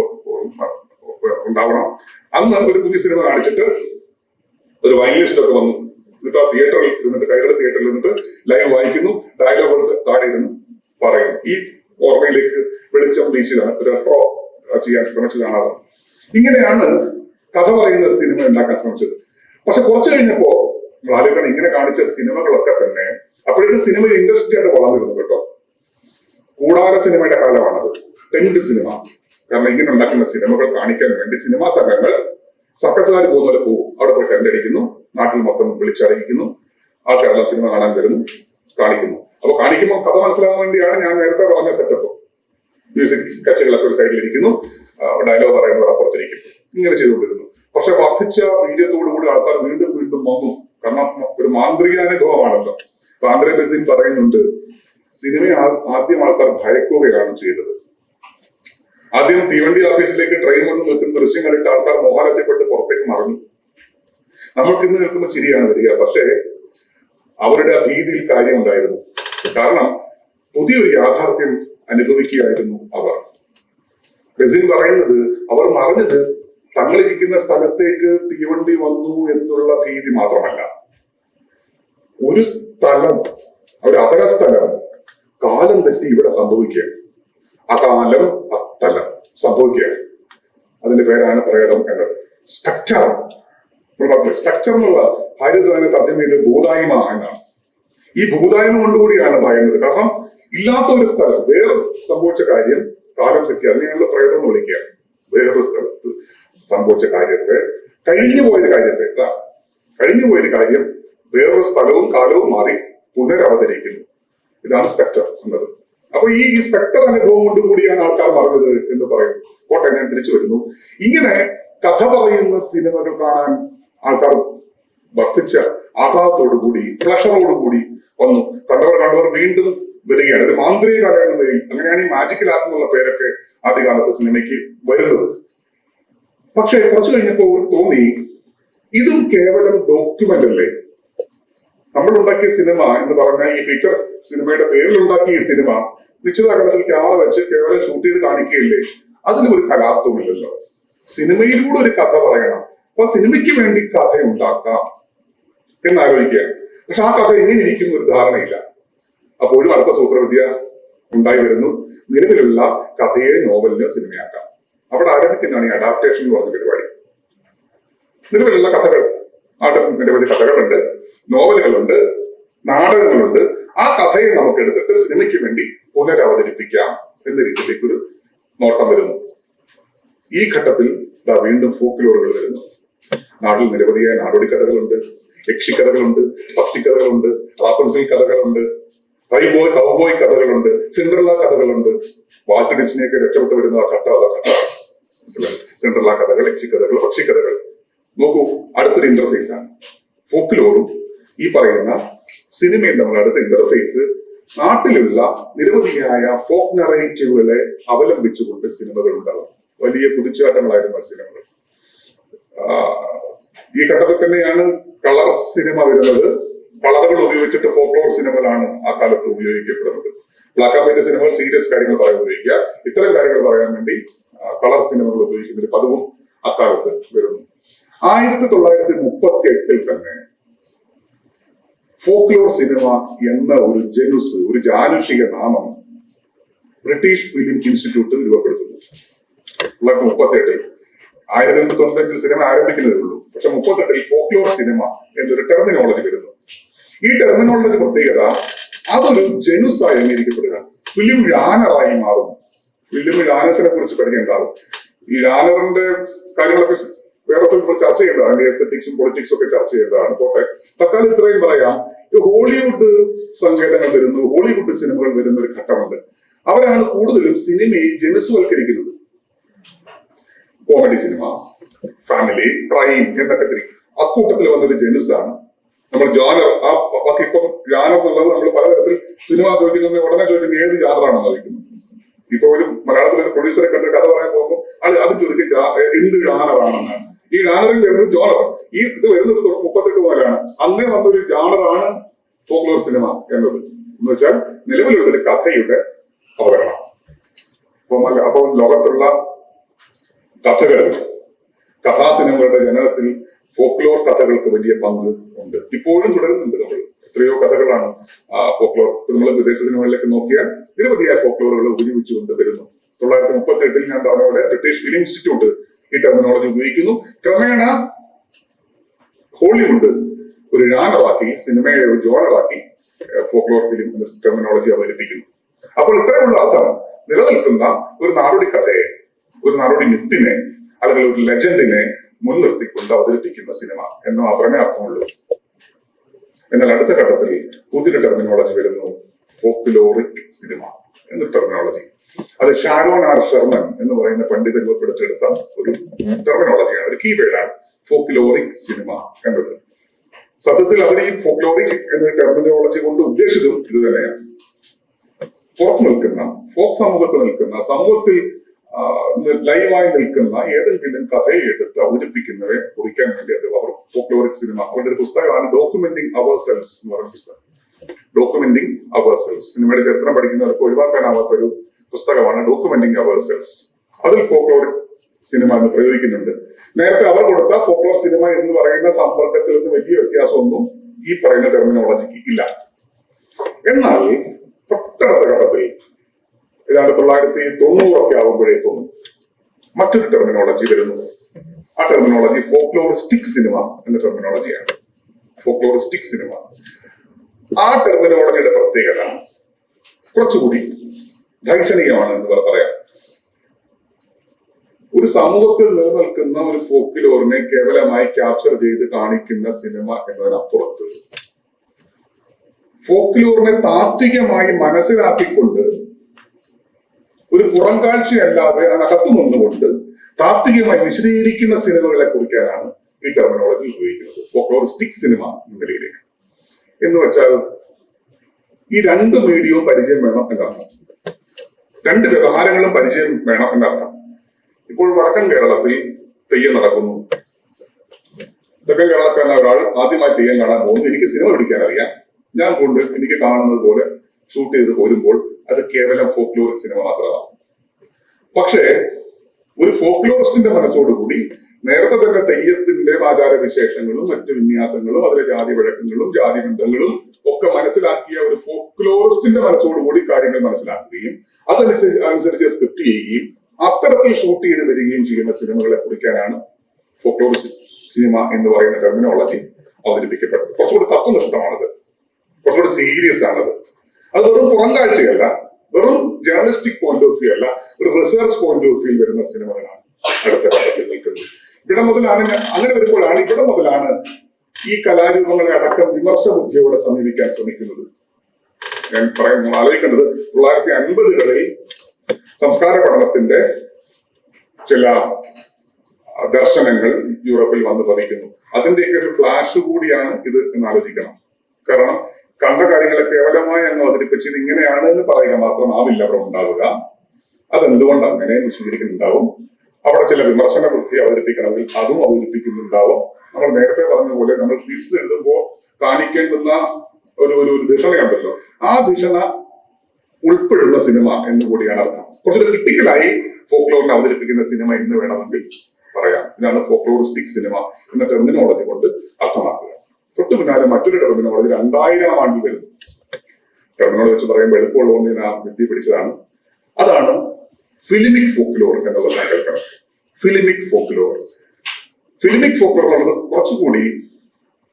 ഉണ്ടാവണം. അന്ന് ഒരു പുതിയ സിനിമ കാണിച്ചിട്ട് ഒരു വയലിനിസ്റ്റ് ഒക്കെ വന്നു. എന്നിട്ട് ആ തിയേറ്ററിൽ ഇരുന്നിട്ട്, കൈകളി തിയേറ്ററിൽ നിന്നിട്ട് ലൈവ് വായിക്കുന്നു, ഡയലോഗുകൾ താഴെ ഇരുന്ന് പറയുന്നു. ഈ ഓർമ്മയിലേക്ക് വെളിച്ചം വീശിയതാണ്, ഒരു റെട്രോ ചെയ്യാൻ ശ്രമിച്ചതാണ് അവർ. ഇങ്ങനെയാണ് കഥ പറയുന്ന സിനിമ ഉണ്ടാക്കാൻ ശ്രമിച്ചത്. പക്ഷെ കുറച്ചു കഴിഞ്ഞപ്പോ ആളുകൾ ഇങ്ങനെ കാണിച്ച സിനിമകളൊക്കെ തന്നെ അപ്പോഴേക്കും സിനിമ ഇൻഡസ്ട്രി ആയിട്ട് വളർന്നിരുന്നു കേട്ടോ. കൂടാര സിനിമയുടെ കാലമാണത്, ടെന്റ് സിനിമ. കാരണം ഇങ്ങനെ ഉണ്ടാക്കുന്ന സിനിമകൾ കാണിക്കാൻ വേണ്ടി സിനിമാ സംഘങ്ങൾ സർക്കസുകാർ പോകുന്നവരെ പോകും, അവിടെ പോയി ടെന്റ് അടിക്കുന്നു, നാട്ടിൽ മൊത്തം വിളിച്ചറിയിക്കുന്നു, ആൾക്കാരെല്ലാം സിനിമ കാണാൻ വരുന്നു, കാണിക്കുന്നു. അപ്പൊ കാണിക്കുമ്പോൾ കഥ മനസ്സിലാകാൻ വേണ്ടിയാണ് ഞാൻ നേരത്തെ പറഞ്ഞ സെറ്റപ്പ്. മ്യൂസിക് കക്ഷികളൊക്കെ ഒരു സൈഡിൽ ഇരിക്കുന്നു, ഡയലോഗ് പറയുന്നവർ അപ്പുറത്തിരിക്കും. ഇങ്ങനെ ചെയ്തുകൊണ്ടിരുന്നു. പക്ഷെ വർദ്ധിച്ച വീര്യത്തോടുകൂടി ആൾക്കാർ വീണ്ടും വീണ്ടും വന്നു. കാരണം ഒരു മാന്ത്രിക അനുഭവമാണല്ലോ. ആന്ദ്രേ ബസിൻ പറയുന്നുണ്ട്, സിനിമയെ ആദ്യം ആൾക്കാർ ഭയക്കുകയാണ് ചെയ്തത്. ആദ്യം തീവണ്ടി ഓഫീസിലേക്ക് ട്രെയിൻ വന്ന് നിൽക്കുന്ന ദൃശ്യം കണ്ടിട്ട് ആൾക്കാർ മോഹാലസ്യപ്പെട്ട് പുറത്തേക്ക് മറിഞ്ഞു. നമ്മൾക്ക് ഇന്ന് നിൽക്കുമ്പോൾ ചിരിയാണ് വരിക, പക്ഷേ അവരുടെ ആ ഭീതിയിൽ കാര്യമുണ്ടായിരുന്നു. കാരണം പുതിയൊരു യാഥാർത്ഥ്യം അനുഭവിക്കുകയായിരുന്നു അവർ. ബസിൻ പറയുന്നത്, അവർ മറിഞ്ഞത് തങ്ങളിരിക്കുന്ന സ്ഥലത്തേക്ക് തീവണ്ടി വന്നു എന്നുള്ള ഭീതി മാത്രമല്ല, ഒരു സ്ഥലം, ഒരു അപര സ്ഥലം കാലം തെറ്റി ഇവിടെ സംഭവിക്കുകയാണ്. അകാലം അസ്ഥലം സംഭവിക്കുകയാണ്. അതിന്റെ പേരാണ് പ്രേതം എന്നത്. സ്ട്രക്ചർ സ്ട്രക്ചർ എന്നുള്ള ഹാരിസാനെ തർജ്ജമ ചെയ്ത് ഭൂതായ്മ എന്നാണ്. ഈ ഭൂതായ്മ കൊണ്ടുകൂടിയാണ് ഭയന്നത്. കാരണം ഇല്ലാത്ത ഒരു സ്ഥലം, വേറെ സംഭവിച്ച കാര്യം കാലം തെറ്റി, അതിനെയുള്ള പ്രേതം എന്ന് വിളിക്കുക. വേറൊരു സ്ഥലത്ത് സംഭവിച്ച കാര്യത്തെ, കഴിഞ്ഞുപോയൊരു കാര്യം വേറൊരു സ്ഥലവും കാലവും മാറി പുനരവതരിക്കുന്നു. ഇതാണ് സ്പെക്ടർ എന്നത്. അപ്പൊ ഈ സ്പെക്ടർ അനുഭവം കൊണ്ട് കൂടിയാണ് ആൾക്കാർ പറഞ്ഞത് എന്ന് പറയുന്നു. കോട്ടെ, ഞാൻ തിരിച്ചു വരുന്നു. ഇങ്ങനെ കഥ പറയുന്ന സിനിമകൾ കാണാൻ ആൾക്കാർ വർദ്ധിച്ച ആഹ്ലാദത്തോടുകൂടി, പ്ലഷറോടുകൂടി വന്നു. കണ്ടവർ വീണ്ടും വരികയാണ്. ഒരു മാന്ത്രിക കല എന്ന നിലയിൽ. അങ്ങനെയാണ് ഈ മാജിക്കൽ ആർട്ട് എന്നുള്ള പേരൊക്കെ ആദ്യകാലത്ത് സിനിമയ്ക്ക് വരുന്നത്. പക്ഷെ കുറച്ചു കഴിഞ്ഞപ്പോൾ തോന്നി, ഇതും കേവലം ഡോക്യുമെന്റ് അല്ലേ? നമ്മൾ ഉണ്ടാക്കിയ സിനിമ എന്ന് പറഞ്ഞാൽ, ഈ ഫീച്ചർ സിനിമയുടെ പേരിൽ ഉണ്ടാക്കിയ ഈ സിനിമ നിശ്ചിത അകലത്തിൽ ക്യാമറ വെച്ച് കേവലം ഷൂട്ട് ചെയ്ത് കാണിക്കുകയില്ലേ? അതിലും ഒരു കലാത്വമില്ലല്ലോ. സിനിമയിലൂടെ ഒരു കഥ പറയണം. അപ്പൊ സിനിമയ്ക്ക് വേണ്ടി കഥ ഉണ്ടാക്കാം എന്നാലോചിക്കുകയാണ്. പക്ഷെ ആ കഥ എങ്ങനെ ഇരിക്കും ഒരു ധാരണയില്ല. അപ്പോഴും അടുത്ത സൂത്രവിദ്യ ഉണ്ടായി വരുന്നു. നിലവിലുള്ള കഥയെ നോവലിന് സിനിമയാക്കാം. അവിടെ ആരംഭിക്കുന്നതാണ് ഈ അഡാപ്റ്റേഷൻ എന്ന് പറഞ്ഞ പരിപാടി. നിലവിലുള്ള കഥകൾ, നിരവധി കഥകളുണ്ട്, നോവലുകളുണ്ട്, നാടകങ്ങളുണ്ട്. ആ കഥയെ നമുക്ക് എടുത്തിട്ട് സിനിമയ്ക്ക് വേണ്ടി പുനരവതരിപ്പിക്കാം എന്ന രീതിയിലേക്ക് ഒരു നോട്ടം വരുന്നു. ഈ ഘട്ടത്തിൽ വീണ്ടും ഫോക്ലോറുകൾ വരുന്നു. നാട്ടിൽ നിരവധിയായ നാടോടി കഥകളുണ്ട്, യക്ഷിക്കഥകളുണ്ട്, പക്ഷിക്കഥകളുണ്ട്, റാപ്പൻസിൽ കഥകളുണ്ട്, കൗബോയ് കഥകളുണ്ട്, സിൻഡ്രല്ല കഥകളുണ്ട്. വാൾട്ട് ഡിസ്നിയൊക്കെ രക്ഷപ്പെട്ടു വരുന്ന ആ കഥ മനസ്സിലായി. സിൻഡ്രല്ല കഥകൾ, യക്ഷിക്കഥകൾ, പക്ഷിക്കഥകൾ. നോക്കൂ, അടുത്തൊരു ഇന്റർഫേസ് ആണ് ഫോക്ലോറും ഈ പറയുന്ന സിനിമയും തമ്മിൽ. അടുത്ത ഇന്റർഫേസ് നാട്ടിലുള്ള നിരവധിയായ ഫോക്ക് നറേറ്റീവുകളെ അവലംബിച്ചുകൊണ്ട് സിനിമകൾ ഉണ്ടാകും. വലിയ കുതിച്ചുചാട്ടങ്ങളായിരുന്ന സിനിമകൾ. ഈ ഘട്ടത്തിൽ തന്നെയാണ് കളർ സിനിമ വരുന്നത്. കളറുകൾ ഉപയോഗിച്ചിട്ട് ഫോക്ലോർ സിനിമകളാണ് ആ കാലത്ത് ഉപയോഗിക്കപ്പെടുന്നത്. ബ്ലാക്ക് ആൻഡ് വൈറ്റ് സിനിമകൾ സീരിയസ് കാര്യങ്ങൾ പറയാൻ ഉപയോഗിക്കുക. ഇത്തരം കാര്യങ്ങൾ പറയാൻ വേണ്ടി കളർ സിനിമകൾ ഉപയോഗിക്കുന്ന ഒരു പതിവും അക്കാലത്ത് വരുന്നു. 1938 തന്നെ ഫോക്ലോർ സിനിമ എന്ന ഒരു ജനുസ്, ഒരു ജാനുഷിക നാമം ബ്രിട്ടീഷ് ഫിലിം ഇൻസ്റ്റിറ്റ്യൂട്ട് രൂപപ്പെടുത്തുന്നു. 1938 1995 സിനിമ ആരംഭിക്കുന്നതേ ഉള്ളൂ. പക്ഷെ 38 ഫോക്ലോർ സിനിമ എന്നൊരു ടെർമിനോളജി വരുന്നു. ഈ ടെർമിനോളജി പ്രത്യേകത അതൊരു ജനുസായി അംഗീകരിക്കപ്പെടുകയാണ്. ഫിലിം ജാനറായി മാറുന്നു. ഫിലിം ജാനസിനെ കുറിച്ച് പഠിക്കേണ്ടാവും. ഈ ജാനറിന്റെ കാര്യങ്ങളൊക്കെ വേറെ ചർച്ച ചെയ്യേണ്ടതാണ്. അതിന്റെ എസ്തെറ്റിക്സും പൊളിറ്റിക്സും ഒക്കെ ചർച്ച ചെയ്യേണ്ടതാണ്. പോട്ടെ, തൽക്കാലം ഇത്രയും പറയാം. ഹോളിവുഡ് സങ്കേതങ്ങൾ വരുന്നു, ഹോളിവുഡ് സിനിമകൾ വരുന്ന ഒരു ഘട്ടമുണ്ട്. അവരാണ് കൂടുതലും സിനിമയെ ജനുസ്വൽക്കരിക്കുന്നത്. കോമഡി സിനിമ, ഫാമിലി, ക്രൈം എന്നൊക്കെ തിരിക്കും. അക്കൂട്ടത്തിൽ വന്നൊരു ജനുസാണ് നമ്മൾ ജോനർ. ആ ബാക്കി ഇപ്പം ജാനർ എന്നുള്ളത് നമ്മൾ പലതരത്തിൽ സിനിമ ചോദിക്കുന്നത് ഉടനെ ചോദിക്കുന്നത് ഏത് ജാനറാണെന്ന് ചോദിക്കുന്നത്. ഇപ്പൊ ഒരു മലയാളത്തിൽ ഒരു പ്രൊഡ്യൂസറെ കണ്ട് കഥ പറയാൻ പോകുമ്പോൾ അത് ചോദിക്കും എന്ത് ജാനറാണെന്നാണ്. ഈ ജാനറിൽ വരുന്നത് ജോണർ. ഇത് വരുന്നത് 38 മുതലാണ്. അന്നേ വന്നൊരു ജാനറാണ് ഫോക്ലോർ സിനിമ എന്നത്. എന്ന് വെച്ചാൽ നിലവിലുള്ള ഒരു കഥയുടെ അവതരണം. അപ്പൊ ലോകത്തുള്ള കഥകൾ, കഥാസിനിമകളുടെ ജനനത്തിൽ ഫോക്ലോർ കഥകൾക്ക് വലിയ പങ്ക് ഉണ്ട്. ഇപ്പോഴും തുടരുന്നുണ്ട്. നമ്മൾ എത്രയോ കഥകളാണ് ഫോക്ലോർ. നമ്മൾ വിദേശ സിനിമകളിലേക്ക് നോക്കിയാൽ നിരവധിയായ ഫോക്ലോറുകൾ ഉപയോഗിച്ചുകൊണ്ട് വരുന്നു. 1938 ഞാൻ പറഞ്ഞ പോലെ ബ്രിട്ടീഷ് ഫിലിം ഇൻസ്റ്റിറ്റ്യൂട്ട് ഈ ടെർമിനോളജി ഉപയോഗിക്കുന്നു. ക്രമേണ ഹോളിവുഡ് ഒരു ജാനറാക്കി, സിനിമയെ ഒരു ജോണറാക്കി ഫോക്ലോർ ഫിലിം ടെർമിനോളജി അവതരിപ്പിക്കുന്നു. അപ്പോൾ ഇത്രയുള്ള അർത്ഥം നിലനിൽക്കുന്ന ഒരു നാടോടി കഥയെ, ഒരു നാടോടി മിത്തിനെ അല്ലെങ്കിൽ ഒരു ലെജൻഡിനെ മുൻനിർത്തിക്കൊണ്ട് അവതരിപ്പിക്കുന്ന സിനിമ എന്ന് മാത്രമേ അർത്ഥമുള്ളൂ. എന്നാൽ അടുത്ത ഘട്ടത്തിൽ പുതിയൊരു ടെർമിനോളജി വരുന്നു, ഫോക്ലോറിക് സിനിമ എന്ന ടെർമിനോളജി. അത് ഷാരോൺ ആർ ഷെർമൻ എന്ന് പറയുന്ന പണ്ഡിതൻ രൂപപ്പെടുത്തിയെടുത്ത ഒരു ടെർമിനോളജിയാണ്, ഒരു കീവേഡാണ് ഫോക്ലോറിക് സിനിമ എന്നത്. സത്യത്തിൽ അവർ ഈ ഫോക്ലോറിക് എന്ന ടെർമിനോളജി കൊണ്ട് ഉദ്ദേശിച്ചതും ഇത് തന്നെയാണ്. പുറത്തു നിൽക്കുന്ന, ഫോക്ക് സമൂഹത്തിൽ നിൽക്കുന്ന, സമൂഹത്തിൽ ലൈവായി നിൽക്കുന്ന ഏതെങ്കിലും കഥയെ എടുത്ത് അവതരിപ്പിക്കുന്നവരെ കുറിക്കാൻ വേണ്ടി അത് അവർ ഫോക്ലോറിക് സിനിമ. അവരുടെ ഒരു പുസ്തകമാണ് ഡോക്യുമെന്റിങ് അവർ സെൽസ് എന്ന് പറയുന്ന പുസ്തകം. ഡോക്യുമെന്റിങ് അവർ സെൽസ് സിനിമയുടെ ചരിത്രം പഠിക്കുന്നവർക്ക് ഒഴിവാക്കാനാവാത്ത ഒരു പുസ്തകമാണ് ഡോക്യുമെന്റിങ് അവർ സെൽസ്. അതിൽ ഫോക്ലോറിക് സിനിമ എന്ന് പ്രയോഗിക്കുന്നുണ്ട്. നേരത്തെ അവർ കൊടുത്ത ഫോക്ലോർ സിനിമ എന്ന് പറയുന്ന സമ്പർക്കത്തിൽ നിന്ന് വലിയ വ്യത്യാസമൊന്നും ഈ പറയുന്ന ടെർമിനോളജിക്ക് ഇല്ല. എന്നാൽ തൊട്ടടുത്ത ഘട്ടത്തിൽ 1990 ആവുമ്പോഴേക്കും മറ്റൊരു ടെർമിനോളജി വരുന്നു. ആ ടെർമിനോളജി ഫോക്ലോറിസ്റ്റിക് സിനിമ എന്ന ടെർമിനോളജിയാണ്. ഫോക്ലോറിസ്റ്റിക് സിനിമ. ആ ടെർമിനോളജിയുടെ പ്രത്യേകത കുറച്ചുകൂടി ദൈക്ഷണികമാണ് എന്ന് പറയാം. ഒരു സമൂഹത്തിൽ നിലനിൽക്കുന്ന ഒരു ഫോക്ലോറിനെ കേവലമായി ക്യാപ്ചർ ചെയ്ത് കാണിക്കുന്ന സിനിമ എന്നതിനപ്പുറത്ത് ഫോക്ലോറിനെ താത്വികമായി മനസ്സിലാക്കിക്കൊണ്ട് ഒരു പുറംകാഴ്ചയല്ലാതെ അതിനകത്തു നിന്നുകൊണ്ട് താത്വികമായി വിശദീകരിക്കുന്ന സിനിമകളെ കുറിക്കാനാണ് ഈ ടെർമിനോളജി ഉപയോഗിക്കുന്നത്. ഫോക്ലോറിസ്റ്റിക് സിനിമ എന്ന നിലയിലേക്ക്. എന്ന് വെച്ചാൽ ഈ രണ്ട് മീഡിയവും പരിചയം വേണം എന്നർത്ഥം. രണ്ട് വ്യവഹാരങ്ങളും പരിചയം വേണം എന്നർത്ഥം. ഇപ്പോൾ വടക്കൻ കേരളത്തിൽ തെയ്യം നടക്കുന്നു. തെക്കൻ കേരളക്കാരൻ ഒരാൾ ആദ്യമായി തെയ്യം കാണാൻ പോകുന്നു. എനിക്ക് സിനിമ പിടിക്കാൻ അറിയാം, ഞാൻ കൊണ്ട് എനിക്ക് കാണുന്നത് പോലെ ഷൂട്ട് ചെയ്ത് പോരുമ്പോൾ അത് കേവലം ഫോക്ലോറിക് സിനിമ മാത്രമാണ്. പക്ഷേ ഒരു ഫോക്ലോറിസ്റ്റിന്റെ മനസ്സോടുകൂടി നേരത്തെ തന്നെ തെയ്യത്തിന്റെ ആചാരവിശേഷങ്ങളും മറ്റു വിന്യാസങ്ങളും അതിലെ ജാതി വഴക്കങ്ങളും ജാതി ബന്ധങ്ങളും ഒക്കെ മനസ്സിലാക്കിയ ഒരു ഫോക്ലോറിസ്റ്റിന്റെ മനസ്സോടുകൂടി കാര്യങ്ങൾ മനസ്സിലാക്കുകയും അതനുസരിച്ച് സ്ക്രിപ്റ്റ് ചെയ്യുകയും അത്തരത്തിൽ ഷൂട്ട് ചെയ്ത് വരികയും ചെയ്യുന്ന സിനിമകളെ കുറിക്കാനാണ് ഫോക്ലോറിസ്റ്റ് സിനിമ എന്ന് പറയുന്ന ടെർമിനോളജി അവതരിപ്പിക്കപ്പെട്ടത്. കുറച്ചുകൂടി തത്വനിഷ്ഠമാണത്, കുറച്ചുകൂടി സീരിയസ് ആണത്. അത് വെറും പുറം കാഴ്ചയല്ല, വെറും ജേർണലിസ്റ്റിക് പോയിന്റ് ഓഫ് വ്യൂ അല്ല, ഒരു റിസർച്ച് പോയിന്റ് ഓഫ് വ്യൂ വരുന്ന സിനിമകളാണ് അടുത്ത ഘട്ടത്തിൽ നിൽക്കുന്നത്. ഇവിടെ മുതലാണ് അങ്ങനെ വരുമ്പോഴാണ് ഇവിടെ മുതലാണ് ഈ കലാരൂപങ്ങളെ അടക്കം വിമർശ ബുദ്ധിയോടെ സമീപിക്കാൻ ശ്രമിക്കുന്നത്. ഞാൻ ആലോചിക്കേണ്ടത് 1950-കളിൽ സംസ്കാര പഠനത്തിന്റെ ചില ദർശനങ്ങൾ യൂറോപ്പിൽ വന്ന് പതിക്കുന്നു. അതിന്റെയൊക്കെ ഒരു ഫ്ലാഷ് കൂടിയാണ് ഇത് എന്ന് ആലോചിക്കണം. കാരണം കണ്ട കാര്യങ്ങളെ കേവലമായി അങ്ങ് അവതരിപ്പിച്ച് ഇത് ഇങ്ങനെയാണ് എന്ന് പറയുക മാത്രമാവില്ല അവിടെ ഉണ്ടാവുക. അതെന്തുകൊണ്ട് അങ്ങനെ വിശദീകരിക്കുന്നുണ്ടാവും. അവിടെ ചില വിമർശന ബുദ്ധി അവതരിപ്പിക്കണമെങ്കിൽ അതും അവതരിപ്പിക്കുന്നുണ്ടാവും. നമ്മൾ നേരത്തെ പറഞ്ഞ പോലെ നമ്മൾ തീസിസ് എഴുതുമ്പോൾ കാണിക്കേണ്ടുന്ന ഒരു ധിഷണയുണ്ടല്ലോ, ആ ധിഷണ ഉൾപ്പെടുന്ന സിനിമ എന്ന് കൂടിയാണ് അർത്ഥം. കുറച്ചൊരു ക്രിട്ടിക്കലായി ഫോക്ലോറിനെ അവതരിപ്പിക്കുന്ന സിനിമ എന്ന് വേണമെങ്കിൽ പറയാം. ഇതാണ് ഫോക്ലോറിസ്റ്റിക് സിനിമ എന്ന ടെർമിനോളജി കൊണ്ട് അർത്ഥമാക്കുക. തൊട്ടു പിന്നാലെ മറ്റൊരു ടെർമിനോളജി 2000-ാം ആണ്ടിൽ വരുന്നു. ടെർമിനോളജി വെച്ച് പറയുമ്പോൾ എളുപ്പമുള്ളതുകൊണ്ട് ഞാൻ വിദ്യ പിടിച്ചതാണ്. അതാണ് ഫിലിമിക് ഫോക്ലോർ എന്നുള്ള സങ്കല്പം. ഫിലിമിക് ഫോക്ലോർ എന്നുള്ളത് കുറച്ചുകൂടി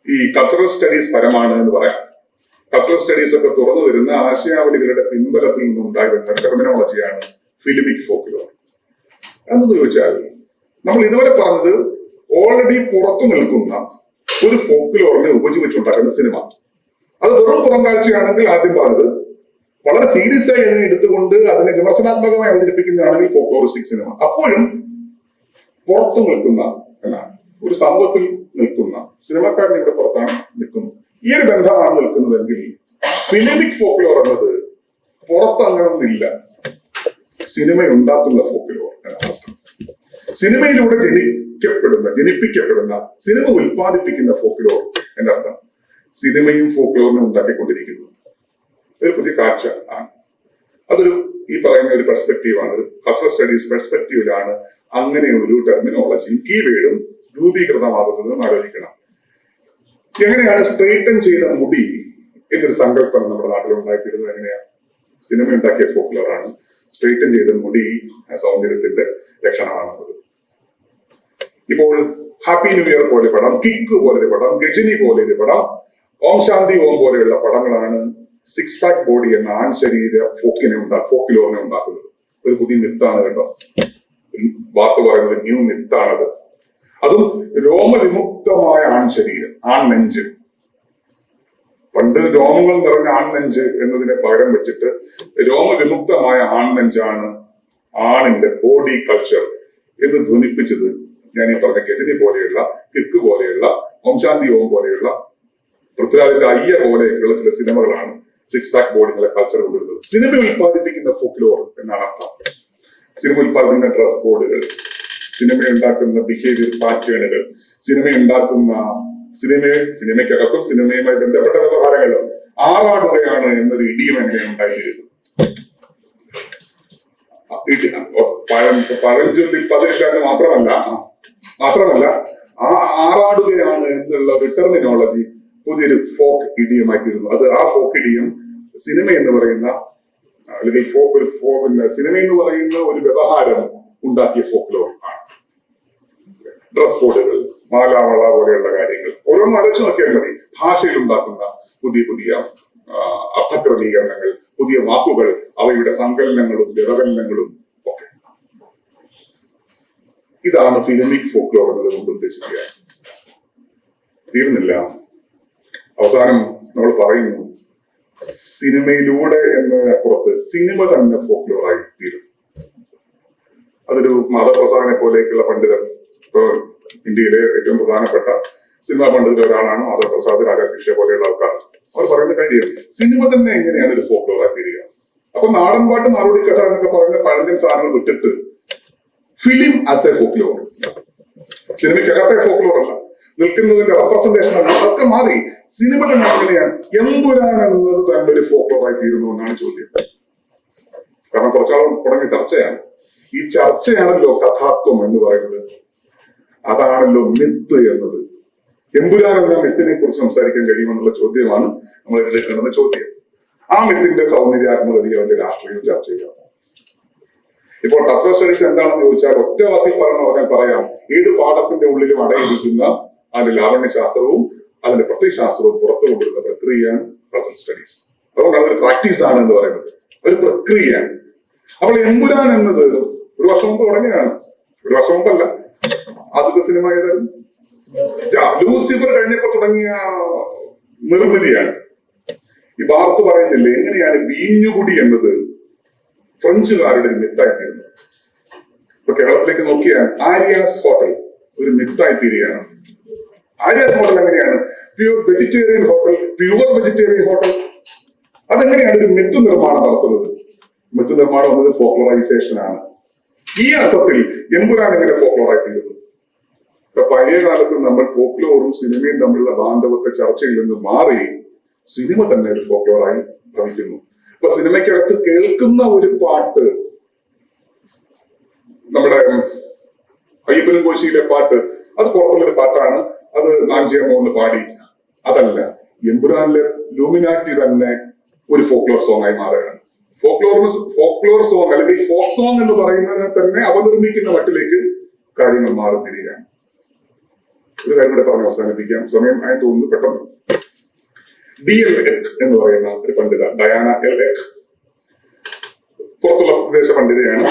ഈ കൾച്ചറൽ സ്റ്റഡീസ് പരമാണ് എന്ന് പറയാം. കൾച്ചറൽ സ്റ്റഡീസ് ഒക്കെ തുറന്നു വരുന്ന ആശയാവലികളുടെ പിൻബലത്തിൽ നിന്നുണ്ടായി വരുന്ന ടെർമിനോളജിയാണ് ഫിലിമിക് ഫോക്ലോർ. എന്ന് ചോദിച്ചാൽ നമ്മൾ ഇതുവരെ പറഞ്ഞത് ഓൾറെഡി പുറത്തു നിൽക്കുന്ന ഒരു ഫോക്ലോറിനെ ഉപജീവിച്ചുണ്ടാക്കുന്ന സിനിമ. അത് വെറും പുറം കാഴ്ചയാണെങ്കിൽ ആദ്യം പറഞ്ഞത്, വളരെ സീരിയസ് ആയി അതിനെ എടുത്തുകൊണ്ട് അതിനെ വിമർശനാത്മകമായി അവതരിപ്പിക്കുന്നതാണെങ്കിൽ ഫോക്ലോറിസ്റ്റിക് സിനിമ. അപ്പോഴും പുറത്തു നിൽക്കുന്ന എന്നാണ്, ഒരു സമൂഹത്തിൽ നിൽക്കുന്ന സിനിമക്കാരൻ ഇവിടെ പുറത്താണ് നിൽക്കുന്നത്. ഈ ഒരു ബന്ധമാണ് നിൽക്കുന്നതെങ്കിൽ ഫിലിമിക് ഫോക്ലോർ എന്നത് പുറത്തങ്ങനൊന്നില്ല, സിനിമയുണ്ടാക്കുന്ന ഫോക്ലോർ എന്നാണ്. സിനിമയിലൂടെ ജനിപ്പിക്കപ്പെടുന്ന സിനിമ ഉൽപ്പാദിപ്പിക്കുന്ന ഫോക്ലോർ എന്നർത്ഥം. സിനിമയും ഫോക്ലോറിനെ ഉണ്ടാക്കിക്കൊണ്ടിരിക്കുന്നു. ഒരു പുതിയ കാഴ്ച ആണ്. അതൊരു ഈ പറയുന്ന ഒരു പെർസ്പെക്റ്റീവാണ്, ഒരു കൾച്ചറൽ സ്റ്റഡീസ് പെർസ്പെക്റ്റീവിലാണ് അങ്ങനെ ഒരു ടെർമിനോളജിയും കീവേഡും രൂപീകൃതമാകുന്നത് ആലോചിക്കണം. എങ്ങനെയാണ് സ്ട്രെയിറ്റൻ ചെയ്ത മുടി എന്നൊരു സങ്കല്പം നമ്മുടെ നാട്ടിൽ ഉണ്ടായിത്തീരുന്നത്? എങ്ങനെയാണ്? സിനിമ ഉണ്ടാക്കിയ ഫോക്ലോറാണ്. സ്ട്രെയിറ്റൻ ചെയ്ത മുടി സൗന്ദര്യത്തിന്റെ ലക്ഷണമാണത്. ഇപ്പോൾ ഹാപ്പി ന്യൂ ഇയർ പോലെ പടം, കിക്ക് പോലൊരു പടം, ഗജനി പോലൊരു പടം, ഓം ശാന്തി ഓം പോലെയുള്ള പടങ്ങളാണ് സിക്സ് പാക്ക് ബോഡി എന്ന ആൺ ശരീര ഫോക്ലോറിനെ ഉണ്ടാക്കുന്നത്. ഒരു പുതിയ മിത്താണ് കേട്ടോ, വാക്ക് പറയുന്ന ഒരു ന്യൂ മിത്താണത്. അതും രോമവിമുക്തമായ ആൺ ശരീരം, ആൺ നെഞ്ച്. പണ്ട് രോമങ്ങൾ നിറഞ്ഞ ആൺ നെഞ്ച് എന്നതിനെ പകരം വെച്ചിട്ട് രോമവിമുക്തമായ ആൺ നെഞ്ചാണ് ആണിന്റെ ബോഡി കൾച്ചർ എന്ന് ധ്വനിപ്പിച്ചത് ഞാൻ ഈ പറഞ്ഞ ഗജനി പോലെയുള്ള, കിക്ക് പോലെയുള്ള, ഓം ശാന്തി ഓം പോലെയുള്ള, പൃഥ്വിരാജിന്റെ അയ്യ പോലെയൊക്കെയുള്ള ചില സിനിമകളാണ് സിക്സ് പാക്ക് ബോഡികളെ കൾച്ചർ കൊണ്ടുവരുന്നത്. സിനിമ ഉൽപ്പാദിപ്പിക്കുന്ന ഫോക്ലോർ എന്നാണ് അർത്ഥം. സിനിമ ഉൽപ്പാദിപ്പിക്കുന്ന ഡ്രസ് കോഡുകൾ, സിനിമ ഉണ്ടാക്കുന്ന ബിഹേവിയർ പാറ്റേണുകൾ, സിനിമയ്ക്കകത്തും സിനിമയുമായി ബന്ധപ്പെട്ട വ്യവഹാരങ്ങളും ആറാടുകയാണ് എന്നൊരു ഇടിയും എങ്ങനെയാണ് ഉണ്ടായിരുന്നത്. പഴഞ്ചൊല്ലിൽ പതിരില്ലാതെ മാത്രമല്ല ആ ആറാടുകയാണ് എന്നുള്ള ഒരു ടെർമിനോളജി പുതിയൊരു ഫോക്ക് ഇഡിയമായി തീരുന്നു. അത് ആ ഫോക്ക് ഇഡിയം സിനിമ എന്ന് പറയുന്ന, അല്ലെങ്കിൽ സിനിമ എന്ന് പറയുന്ന ഒരു വ്യവഹാരം ഉണ്ടാക്കിയ ഫോക്ലോർ ആണ്. ഡ്രസ് കോഡുകൾ, മാലാവള പോലെയുള്ള കാര്യങ്ങൾ ഓരോന്നും അലച്ചു നോക്കിയാൽ മതി. ഭാഷയിൽ ഉണ്ടാക്കുന്ന പുതിയ അർത്ഥക്രമീകരണങ്ങൾ, പുതിയ വാക്കുകൾ, അവയുടെ സങ്കലനങ്ങളും വ്യവകലനങ്ങളും ഒക്കെ. ഇതാണ് ഫിലിമിക് ഫോക്ലോർ എന്നതുകൊണ്ട് ഉദ്ദേശിക്കുക. തീർന്നില്ല. അവസാനം നമ്മൾ പറയുന്നു, സിനിമയിലൂടെ എന്നതിനപ്പുറത്ത് സിനിമ തന്നെ ഫോക്ലോറായി തീരും. അതൊരു മാധവപ്രസാദിനെ പോലെയൊക്കെയുള്ള പണ്ഡിതർ, ഇപ്പൊ ഇന്ത്യയിലെ ഏറ്റവും പ്രധാനപ്പെട്ട സിനിമാ പണ്ഡിതർ ഒരാളാണ് മാധവപ്രസാദ്, രാജാകൃഷ്ണ പോലെയുള്ള ആൾക്കാർ. അവർ പറയുന്ന കാര്യം, സിനിമ തന്നെ എങ്ങനെയാണ് ഒരു ഫോക്ലോറായി തീരുക? അപ്പൊ നാടൻ പാട്ട്, നാടോടി കഥ എന്നൊക്കെ പറയുന്ന പഴഞ്ചൻ സാധനങ്ങൾ വിട്ടിട്ട് ഫിലിം ആസ് എ ഫോക്ലോർ, സിനിമയ്ക്കകത്തെ ഫോക്ലോർ അല്ല, നിൽക്കുന്നതിന്റെ റെപ്രസെന്റേഷൻ അല്ല, അതൊക്കെ മാറി സിനിമ തന്നെ എങ്ങനെയാണ് എമ്പുരാൻ എന്നത് തന്നെ ഒരു ഫോക്ലോറായി തീരുന്നു എന്നാണ് ചോദ്യം. കാരണം കുറച്ചാൾ തുടങ്ങിയ ചർച്ചയാണ്. ഈ ചർച്ചയാണല്ലോ കഥാത്വം എന്ന് പറയുന്നത്. അതാണല്ലോ മിത്ത് എന്നത്. എമ്പുരാൻ എന്ന മിത്തിനെ കുറിച്ച് സംസാരിക്കാൻ കഴിയുമെന്നുള്ള ചോദ്യമാണ് നമ്മൾ എടുക്കേണ്ടുന്ന ചോദ്യം. ആ മിത്തിന്റെ സൗന്ദര്യാത്മകതയും അവന്റെ രാഷ്ട്രീയവും ചർച്ച ചെയ്യാം. ഇപ്പോൾ കൾച്ചറൽ സ്റ്റഡീസ് എന്താണെന്ന് ചോദിച്ചാൽ ഒറ്റ വാക്കിൽ പറഞ്ഞാൽ പറയാം, ഏത് പാഠത്തിന്റെ ഉള്ളിലും അടങ്ങിയിരിക്കുന്ന അതിന്റെ ലാവണ്യശാസ്ത്രവും അതിന്റെ പ്രത്യയശാസ്ത്രവും പുറത്തു കൊണ്ടുവരുന്ന പ്രക്രിയയാണ് കൾച്ചറൽ സ്റ്റഡീസ്. അതുകൊണ്ടാണ് അതൊരു പ്രാക്ടീസ് ആണ് എന്ന് പറയുന്നത്, ഒരു പ്രക്രിയയാണ്. അപ്പോൾ എമ്പുരാൻ എന്നത് ഒരു വർഷം മുമ്പ് തുടങ്ങിയതാണ്. ഒരു വർഷം മുമ്പല്ല, ആദ്യത്തെ സിനിമ ഏതായിരുന്നു? ലൂസിഫർ കഴിഞ്ഞപ്പോൾ തുടങ്ങിയ നിർമ്മിതിയാണ്. ഈ വാർത്ത പറയുന്നില്ലേ എങ്ങനെയാണ് വീഞ്ഞുകുടി എന്നത് ഫ്രഞ്ചുകാരുടെ ഒരു മിത്തായിത്തീരുന്നത്. ഇപ്പൊ കേരളത്തിലേക്ക് നോക്കിയാൽ ആര്യാസ് ഹോട്ടൽ ഒരു മിത്തായിത്തീരുകയാണ്. ആര്യാസ് ഹോട്ടൽ എങ്ങനെയാണ് പ്യൂർ വെജിറ്റേറിയൻ ഹോട്ടൽ? അതെങ്ങനെയാണ് ഒരു മിത്ത് നിർമ്മാണം നടത്തുന്നത്? മിത്ത് നിർമ്മാണം എന്നത് ഫോക്ലോറൈസേഷൻ ആണ്. ഈ അർത്ഥത്തിൽ എമ്പുരാൻ എങ്ങനെ ഫോക്ലോറായിത്തീരുന്നു? ഇപ്പൊ പഴയ കാലത്ത് നമ്മൾ ഫോക്ലോറും സിനിമയും തമ്മിലുള്ള ബാന്ധവത്തെ ചർച്ചയിൽ നിന്ന് മാറി സിനിമ തന്നെ ഒരു ഫോക്ലോറായി ഭവിക്കുന്നു. ഇപ്പൊ സിനിമയ്ക്കകത്ത് കേൾക്കുന്ന ഒരു പാട്ട്, നമ്മുടെ അയ്യപ്പനും കോശിയിലെ പാട്ട്, അത് പുറത്തുള്ളൊരു പാട്ടാണ്, അത് നാഞ്ചിയമ്മ ഒന്ന് പാടി. അതല്ല, എമ്പുരാനിലെ ലൂമിനാറ്റി തന്നെ ഒരു ഫോക്ലോർ സോങ് ആയി മാറുകയാണ്. ഫോക്ലോർ സോങ് അല്ലെങ്കിൽ ഫോക്ക് സോങ് എന്ന് പറയുന്നതിനെ തന്നെ അവതരിപ്പിക്കുന്ന മട്ടിലേക്ക് കാര്യങ്ങൾ മാറിത്തിരികയാണ്. ഒരു കാര്യം കൂടെ പറഞ്ഞ് അവസാനിപ്പിക്കാം, സമയം ആയി തോന്നുന്നു പെട്ടെന്ന്. D.L. Ek എന്ന് പറയുന്ന ഒരു പണ്ഡിത, ഡയാന എൽ എക്ക്, പുറത്തുള്ള വിദേശ പണ്ഡിതയാണ്.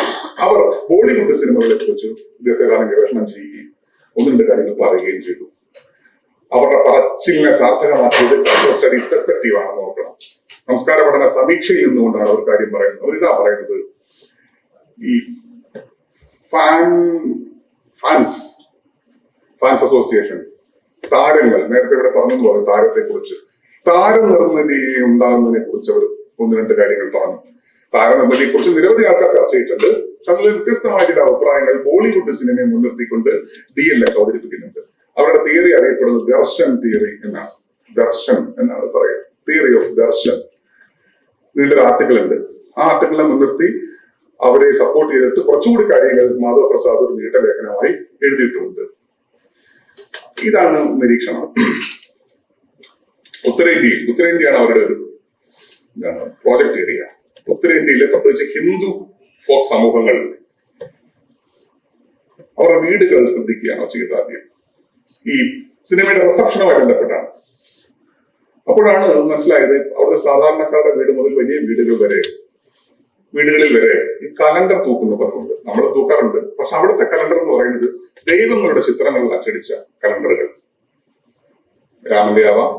അവർ ബോളിവുഡ് സിനിമകളെ കുറിച്ച് ദീർഘകാലം ഗവേഷണം ചെയ്യുകയും ഒന്ന് രണ്ട് കാര്യങ്ങൾ പറയുകയും ചെയ്തു. അവരുടെ പറച്ചിലിനെ സാർത്ഥകമാക്കിയത് കൾച്ചറൽ സ്റ്റഡീസ് പെർസ്പെക്റ്റീവ് ആണെന്ന് നോക്കണം. സംസ്കാര പഠന സമീക്ഷയിൽ നിന്നുകൊണ്ടാണ് അവർ കാര്യം പറയുന്നത്. അവരിതാ പറയുന്നത്, ഈ ഫാൻസ് അസോസിയേഷൻ, താരങ്ങൾ, നേരത്തെ ഇവിടെ പറഞ്ഞു പറഞ്ഞു താരത്തെ കുറിച്ച്, താരനിർമ്മിതി ഉണ്ടാകുന്നതിനെ കുറിച്ച് അവർ ഒന്ന് രണ്ട് കാര്യങ്ങൾ പറഞ്ഞു. താരനിർമ്മിതിയെ കുറിച്ച് നിരവധി ആൾക്കാർ ചർച്ച ചെയ്തിട്ടുണ്ട്. പക്ഷെ അതിൽ വ്യത്യസ്തമായ ചില അഭിപ്രായങ്ങൾ ബോളിവുഡ് സിനിമയെ മുൻനിർത്തിക്കൊണ്ട് D.L. Ek അവതരിപ്പിക്കുന്നുണ്ട്. അവരുടെ തിയറി അറിയപ്പെടുന്നത് ദർശൻ തിയറി എന്നാണ്. ദർശൻ എന്നാണ് പറയുക, തിയറി ഓഫ് ദർശൻ. നീണ്ടൊരു ആർട്ടിക്കിൾ ഉണ്ട്. ആ ആർട്ടിക്കിളിനെ മുൻനിർത്തി അവരെ സപ്പോർട്ട് ചെയ്തിട്ട് കുറച്ചുകൂടി കാര്യങ്ങൾ മാധവപ്രസാദ് ഒരു നീണ്ട ലേഖനമായി എഴുതിയിട്ടുമുണ്ട്. ഇതാണ് നിരീക്ഷണം. ഉത്തരേന്ത്യയാണ് അവരുടെ ഒരു പ്രോജക്ട് ഏരിയ. ഉത്തരേന്ത്യയിലെ പ്രത്യേകിച്ച് ഹിന്ദു ഫോക്ക് സമൂഹങ്ങൾ അവരുടെ വീടുകൾ ശ്രദ്ധിക്കുകയാണ് ചെയ്തത്. ആദ്യം ഈ സിനിമയുടെ റിസപ്ഷനുമായി ബന്ധപ്പെട്ടാണ്. അപ്പോഴാണ് മനസ്സിലായത് അവിടുത്തെ സാധാരണക്കാരുടെ വീട് മുതൽ വലിയ വീടുകളിൽ വരെ ഈ കലണ്ടർ തൂക്കുന്ന പതിവുണ്ട്. നമ്മൾ തൂക്കാറുണ്ട്, പക്ഷെ അവിടുത്തെ കലണ്ടർ എന്ന് പറയുന്നത് ദൈവങ്ങളുടെ ചിത്രങ്ങൾ അച്ചടിച്ച കലണ്ടറുകൾ. രാമന്റെ ആവാം,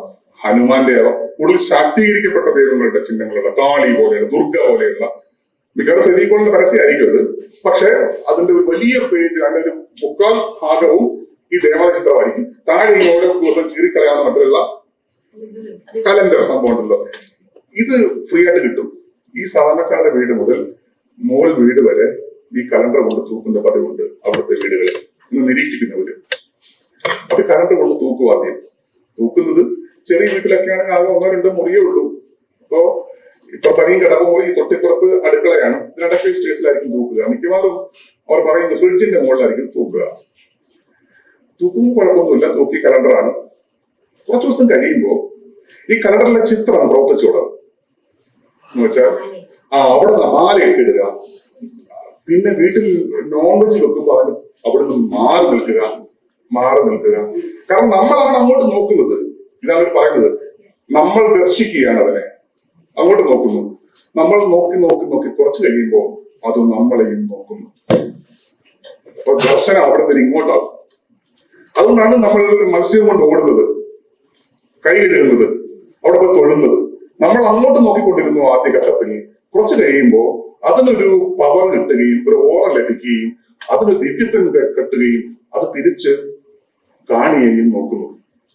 ഹനുമാന്റെ ആവാം, കൂടുതൽ ശാക്തീകരിക്കപ്പെട്ട ദൈവങ്ങളുടെ ചിഹ്നങ്ങളുള്ള, കാളി പോലെയുള്ള, ദുർഗ പോലെയുള്ള, മിക്കവാറും ഫെവിക്കോളിന്റെ പരസ്യമായിരിക്കും അത്. പക്ഷെ അതിന്റെ ഒരു വലിയ പേജ്, അതിന്റെ ഒരു മുക്കാൽ ഭാഗവും ഈ ദേവാലയ ചിത്രമായിരിക്കും. താഴെ ഈ ഓരോ ദിവസം ചീറിക്കളയാവുന്ന മറ്റുള്ള കലണ്ടർ സംഭവം ഉണ്ടല്ലോ, ഇത് ഫ്രീ ആയിട്ട് കിട്ടും. ഈ സാധാരണക്കാരുടെ വീട് മുതൽ മോൾ വീട് വരെ ഈ കലണ്ടർ കൊണ്ട് തൂക്കുന്ന പതിവുണ്ട് അവിടുത്തെ വീടുകളിൽ. ഇന്ന് നിരീക്ഷിക്കുന്നവര് അപ്പൊ കലണ്ടർ കൊണ്ട് തൂക്കും. ആദ്യം തൂക്കുന്നത് ചെറിയ വീട്ടിലൊക്കെയാണെങ്കിൽ ആകെ ഒന്നോ രണ്ടോ മുറിയേ ഉള്ളൂ. അപ്പോ ഇപ്പൊ തനിയും കിടക്കും മുറി, തൊട്ടിപ്പുറത്ത് അടുക്കളയാണ്, ഇതിനിടയ്ക്ക് സ്റ്റേസിലായിരിക്കും തൂക്കുക. മിക്കവാറും അവർ പറയുന്നത് ഫ്രിഡ്ജിന്റെ മുകളിലായിരിക്കും തൂക്കുക. തൂക്കുമ്പോൾ കുഴപ്പമൊന്നുമില്ല, തൂക്കി കലണ്ടറാണ്. കുറച്ചു ദിവസം കഴിയുമ്പോൾ ഈ കലണ്ടറിലെ ചിത്രം പ്രവർത്തിച്ചു തുടങ്ങും. എന്ന് വെച്ചാൽ അവിടെ മാലയൊക്കെ ഇടുക, പിന്നെ വീട്ടിൽ നോൺ വെജ് വെക്കുമ്പോൾ അതിന് അവിടുന്ന് മാറി നിൽക്കുക. കാരണം നമ്മളാണ് അങ്ങോട്ട് നോക്കുന്നത്. ഇതാണ് അവർ പറയുന്നത്, നമ്മൾ ദർശിക്കുകയാണ് അതിനെ, അങ്ങോട്ട് നോക്കുന്നു. നമ്മൾ നോക്കി കുറച്ച് കഴിയുമ്പോൾ അത് നമ്മളെയും നോക്കുന്നു. അപ്പൊ ദർശനം അവിടെ നിന്ന് ഇങ്ങോട്ടാവും. അതുകൊണ്ടാണ് നമ്മൾ മത്സ്യം കൊണ്ട് ഓടുന്നത്, കൈ കഴുകുന്നത്, അവിടെ പോയി തൊഴുന്നത്. നമ്മൾ അങ്ങോട്ട് നോക്കിക്കൊണ്ടിരുന്നു ആദ്യഘട്ടത്തിൽ. കുറച്ച് കഴിയുമ്പോൾ അതിനൊരു പവർ കിട്ടുകയും ഒരു ഓറ ലഭിക്കുകയും അതിനൊരു ദിവ്യത്വം കെട്ടുകയും അത് തിരിച്ച് കാണിയെയും നോക്കുന്നു.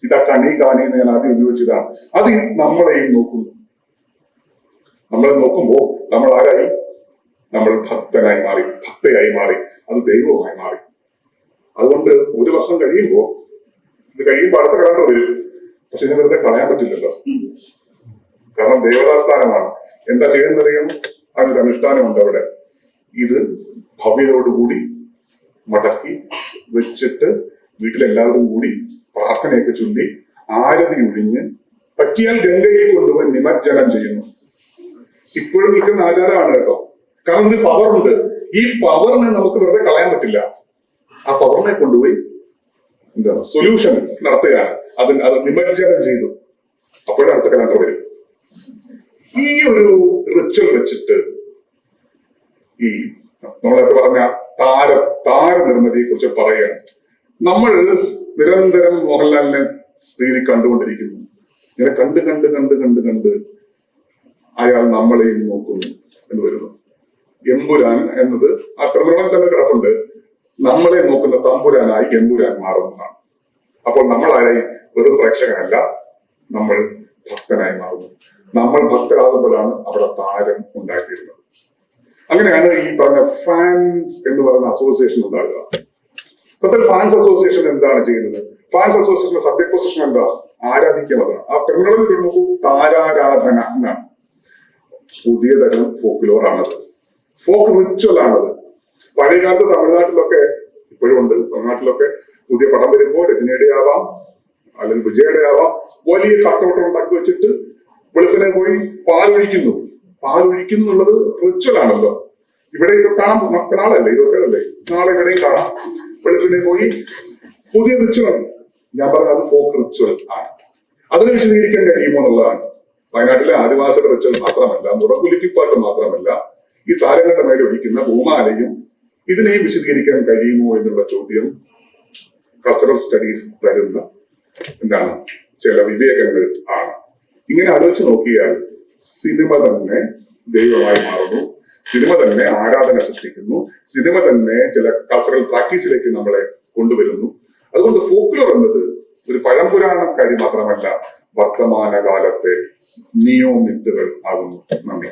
ഇതാ കണി എന്ന് ഞാൻ ആദ്യം ഉപയോഗിച്ചതാണ്. അത് നമ്മളെയും നോക്കുന്നു. നമ്മളെ നോക്കുമ്പോൾ നമ്മൾ ആരായി? നമ്മൾ ഭക്തയായി മാറി, അത് ദൈവവുമായി മാറി. അതുകൊണ്ട് ഒരു വർഷം കഴിയുമ്പോൾ ഇത് കഴിയുമ്പോൾ അടുത്ത കലണ്ടർ വരും. പക്ഷെ ഇത് വെറുതെ കളയാൻ പറ്റില്ലല്ലോ, കാരണം ദേവതാസ്ഥാനമാണ്. എന്താ ചെയ്യുന്നറിയാം? അതിനൊരു അനുഷ്ഠാനമുണ്ട് അവിടെ. ഇത് ഭവ്യതയോടുകൂടി മടക്കി വെച്ചിട്ട് വീട്ടിലെല്ലാവരും കൂടി പ്രാർത്ഥനയൊക്കെ ചൊല്ലി ആരതി ഒഴിഞ്ഞ് പറ്റിയാൽ ഗംഗയിൽ കൊണ്ടുപോയി നിമജ്ജനം ചെയ്യുന്നു. ഇപ്പോഴും നിൽക്കുന്ന ആചാരമാണ് കേട്ടോ. കാരണം ഇതിന് പവറുണ്ട്. ഈ പവറിനെ നമുക്ക് വെറുതെ കളയാൻ പറ്റില്ല. ആ പവറിനെ കൊണ്ടുപോയി എന്താണ് സൊല്യൂഷൻ നടത്തുകയാണ്. അത് നിമജ്ജനം ചെയ്തു. അപ്പോഴും അടുത്ത കലണ്ടർ വരും. ഈ ഒരു റിച്വൽ വെച്ചിട്ട് ഈ നമ്മളൊക്കെ പറഞ്ഞ താര നിർമ്മിതിയെ കുറിച്ച് പറയുകയാണ്. നമ്മൾ നിരന്തരം മോഹൻലാലിനെ സ്ക്രീനിൽ കണ്ടുകൊണ്ടിരിക്കുന്നു. ഇങ്ങനെ കണ്ട് കണ്ട് കണ്ട് കണ്ട് കണ്ട് അയാൾ നമ്മളെയും നോക്കുന്നു എന്ന് വരുന്നു. എമ്പുരാൻ എന്നത് ആ ടെർമിനോളജി തന്നെ കിടപ്പുണ്ട്. നമ്മളെ നോക്കുന്ന തമ്പുരാനായി എമ്പുരാൻ മാറുന്നതാണ്. അപ്പോൾ നമ്മളായി വെറും പ്രേക്ഷകനല്ല, നമ്മൾ ഭക്തനായി മാറുന്നു. നമ്മൾ ഭക്തരാകുമ്പോഴാണ് അവിടെ താരം ഉണ്ടായിത്തീരുന്നത്. അങ്ങനെയാണ് ഈ പറഞ്ഞ ഫാൻസ് എന്ന് പറയുന്ന അസോസിയേഷൻ ഉണ്ടാകുക. സത്യത്തിൽ ഫാൻസ് അസോസിയേഷൻ എന്താണ് ചെയ്യുന്നത്? ഫാൻസ് അസോസിയേഷന്റെ സബ്ജക്ട് പൊസിഷൻ എന്താ? ആരാധിക്കുക അതാണ്. ആ ടെർമിനോളജി നോക്കൂ, താരാരാധന എന്നാണ്. പുതിയ തരം ഫോക്ലോർ ആണത്, ഫോക്ക് റിച്വൽ ആണത്. പഴയകാലത്ത് തമിഴ്നാട്ടിലൊക്കെ ഇപ്പോഴും ഉണ്ട്. തമിഴ്നാട്ടിലൊക്കെ പുതിയ പടം വരുമ്പോൾ രജനിയുടെ ആവാം അല്ലെങ്കിൽ വിജയുടെ ആവാം, വലിയ കട്ടൗട്ട് ഉണ്ടാക്കി വെച്ചിട്ട് വെളുപ്പിനെ പോയി പാലൊഴിക്കുന്നു. പാലൊഴിക്കുന്നു എന്നുള്ളത് റിച്വൽ ആണല്ലോ. ഇവിടെ കാണാം, നാളല്ലേ 27 നാളെ ഇവിടെയും കാണാം. വെളുപ്പിനെ പോയി പുതിയ റിച്വൽ. ഞാൻ പറഞ്ഞ അത് ഫോക്ക് റിച്വൽ ആണ്. അതിനെ വിശദീകരിക്കാൻ കഴിയുമോ എന്നുള്ളതാണ്. വയനാട്ടിലെ ആദിവാസിയുടെ റിച്വൽ മാത്രമല്ല, മുറക്കുലിക്കിപ്പാട്ട് മാത്രമല്ല, ഈ താരങ്ങളുടെ മേലെ ഒഴിക്കുന്ന പൂമാലയും ഇതിനെയും വിശദീകരിക്കാൻ കഴിയുമോ എന്നുള്ള ചോദ്യം കൾച്ചറൽ സ്റ്റഡീസ് തരുന്ന എന്താണ് ചില വിവേകങ്ങൾ ആണ്. ഇങ്ങനെ ആലോചിച്ച് നോക്കിയാൽ സിനിമ തന്നെ ദൈവമായി മാറുന്നു, സിനിമ തന്നെ ആരാധന സൃഷ്ടിക്കുന്നു, സിനിമ തന്നെ ചില കൾച്ചറൽ പ്രാക്ടീസിലേക്ക് നമ്മളെ കൊണ്ടുവരുന്നു. അതുകൊണ്ട് ഫോക്ലോർ എന്നത് ഒരു പഴംപുരാണക്കാരി മാത്രമല്ല, വർത്തമാനകാലത്തെ നിയോമിത്തുകൾ ആകുന്നു. നന്ദി.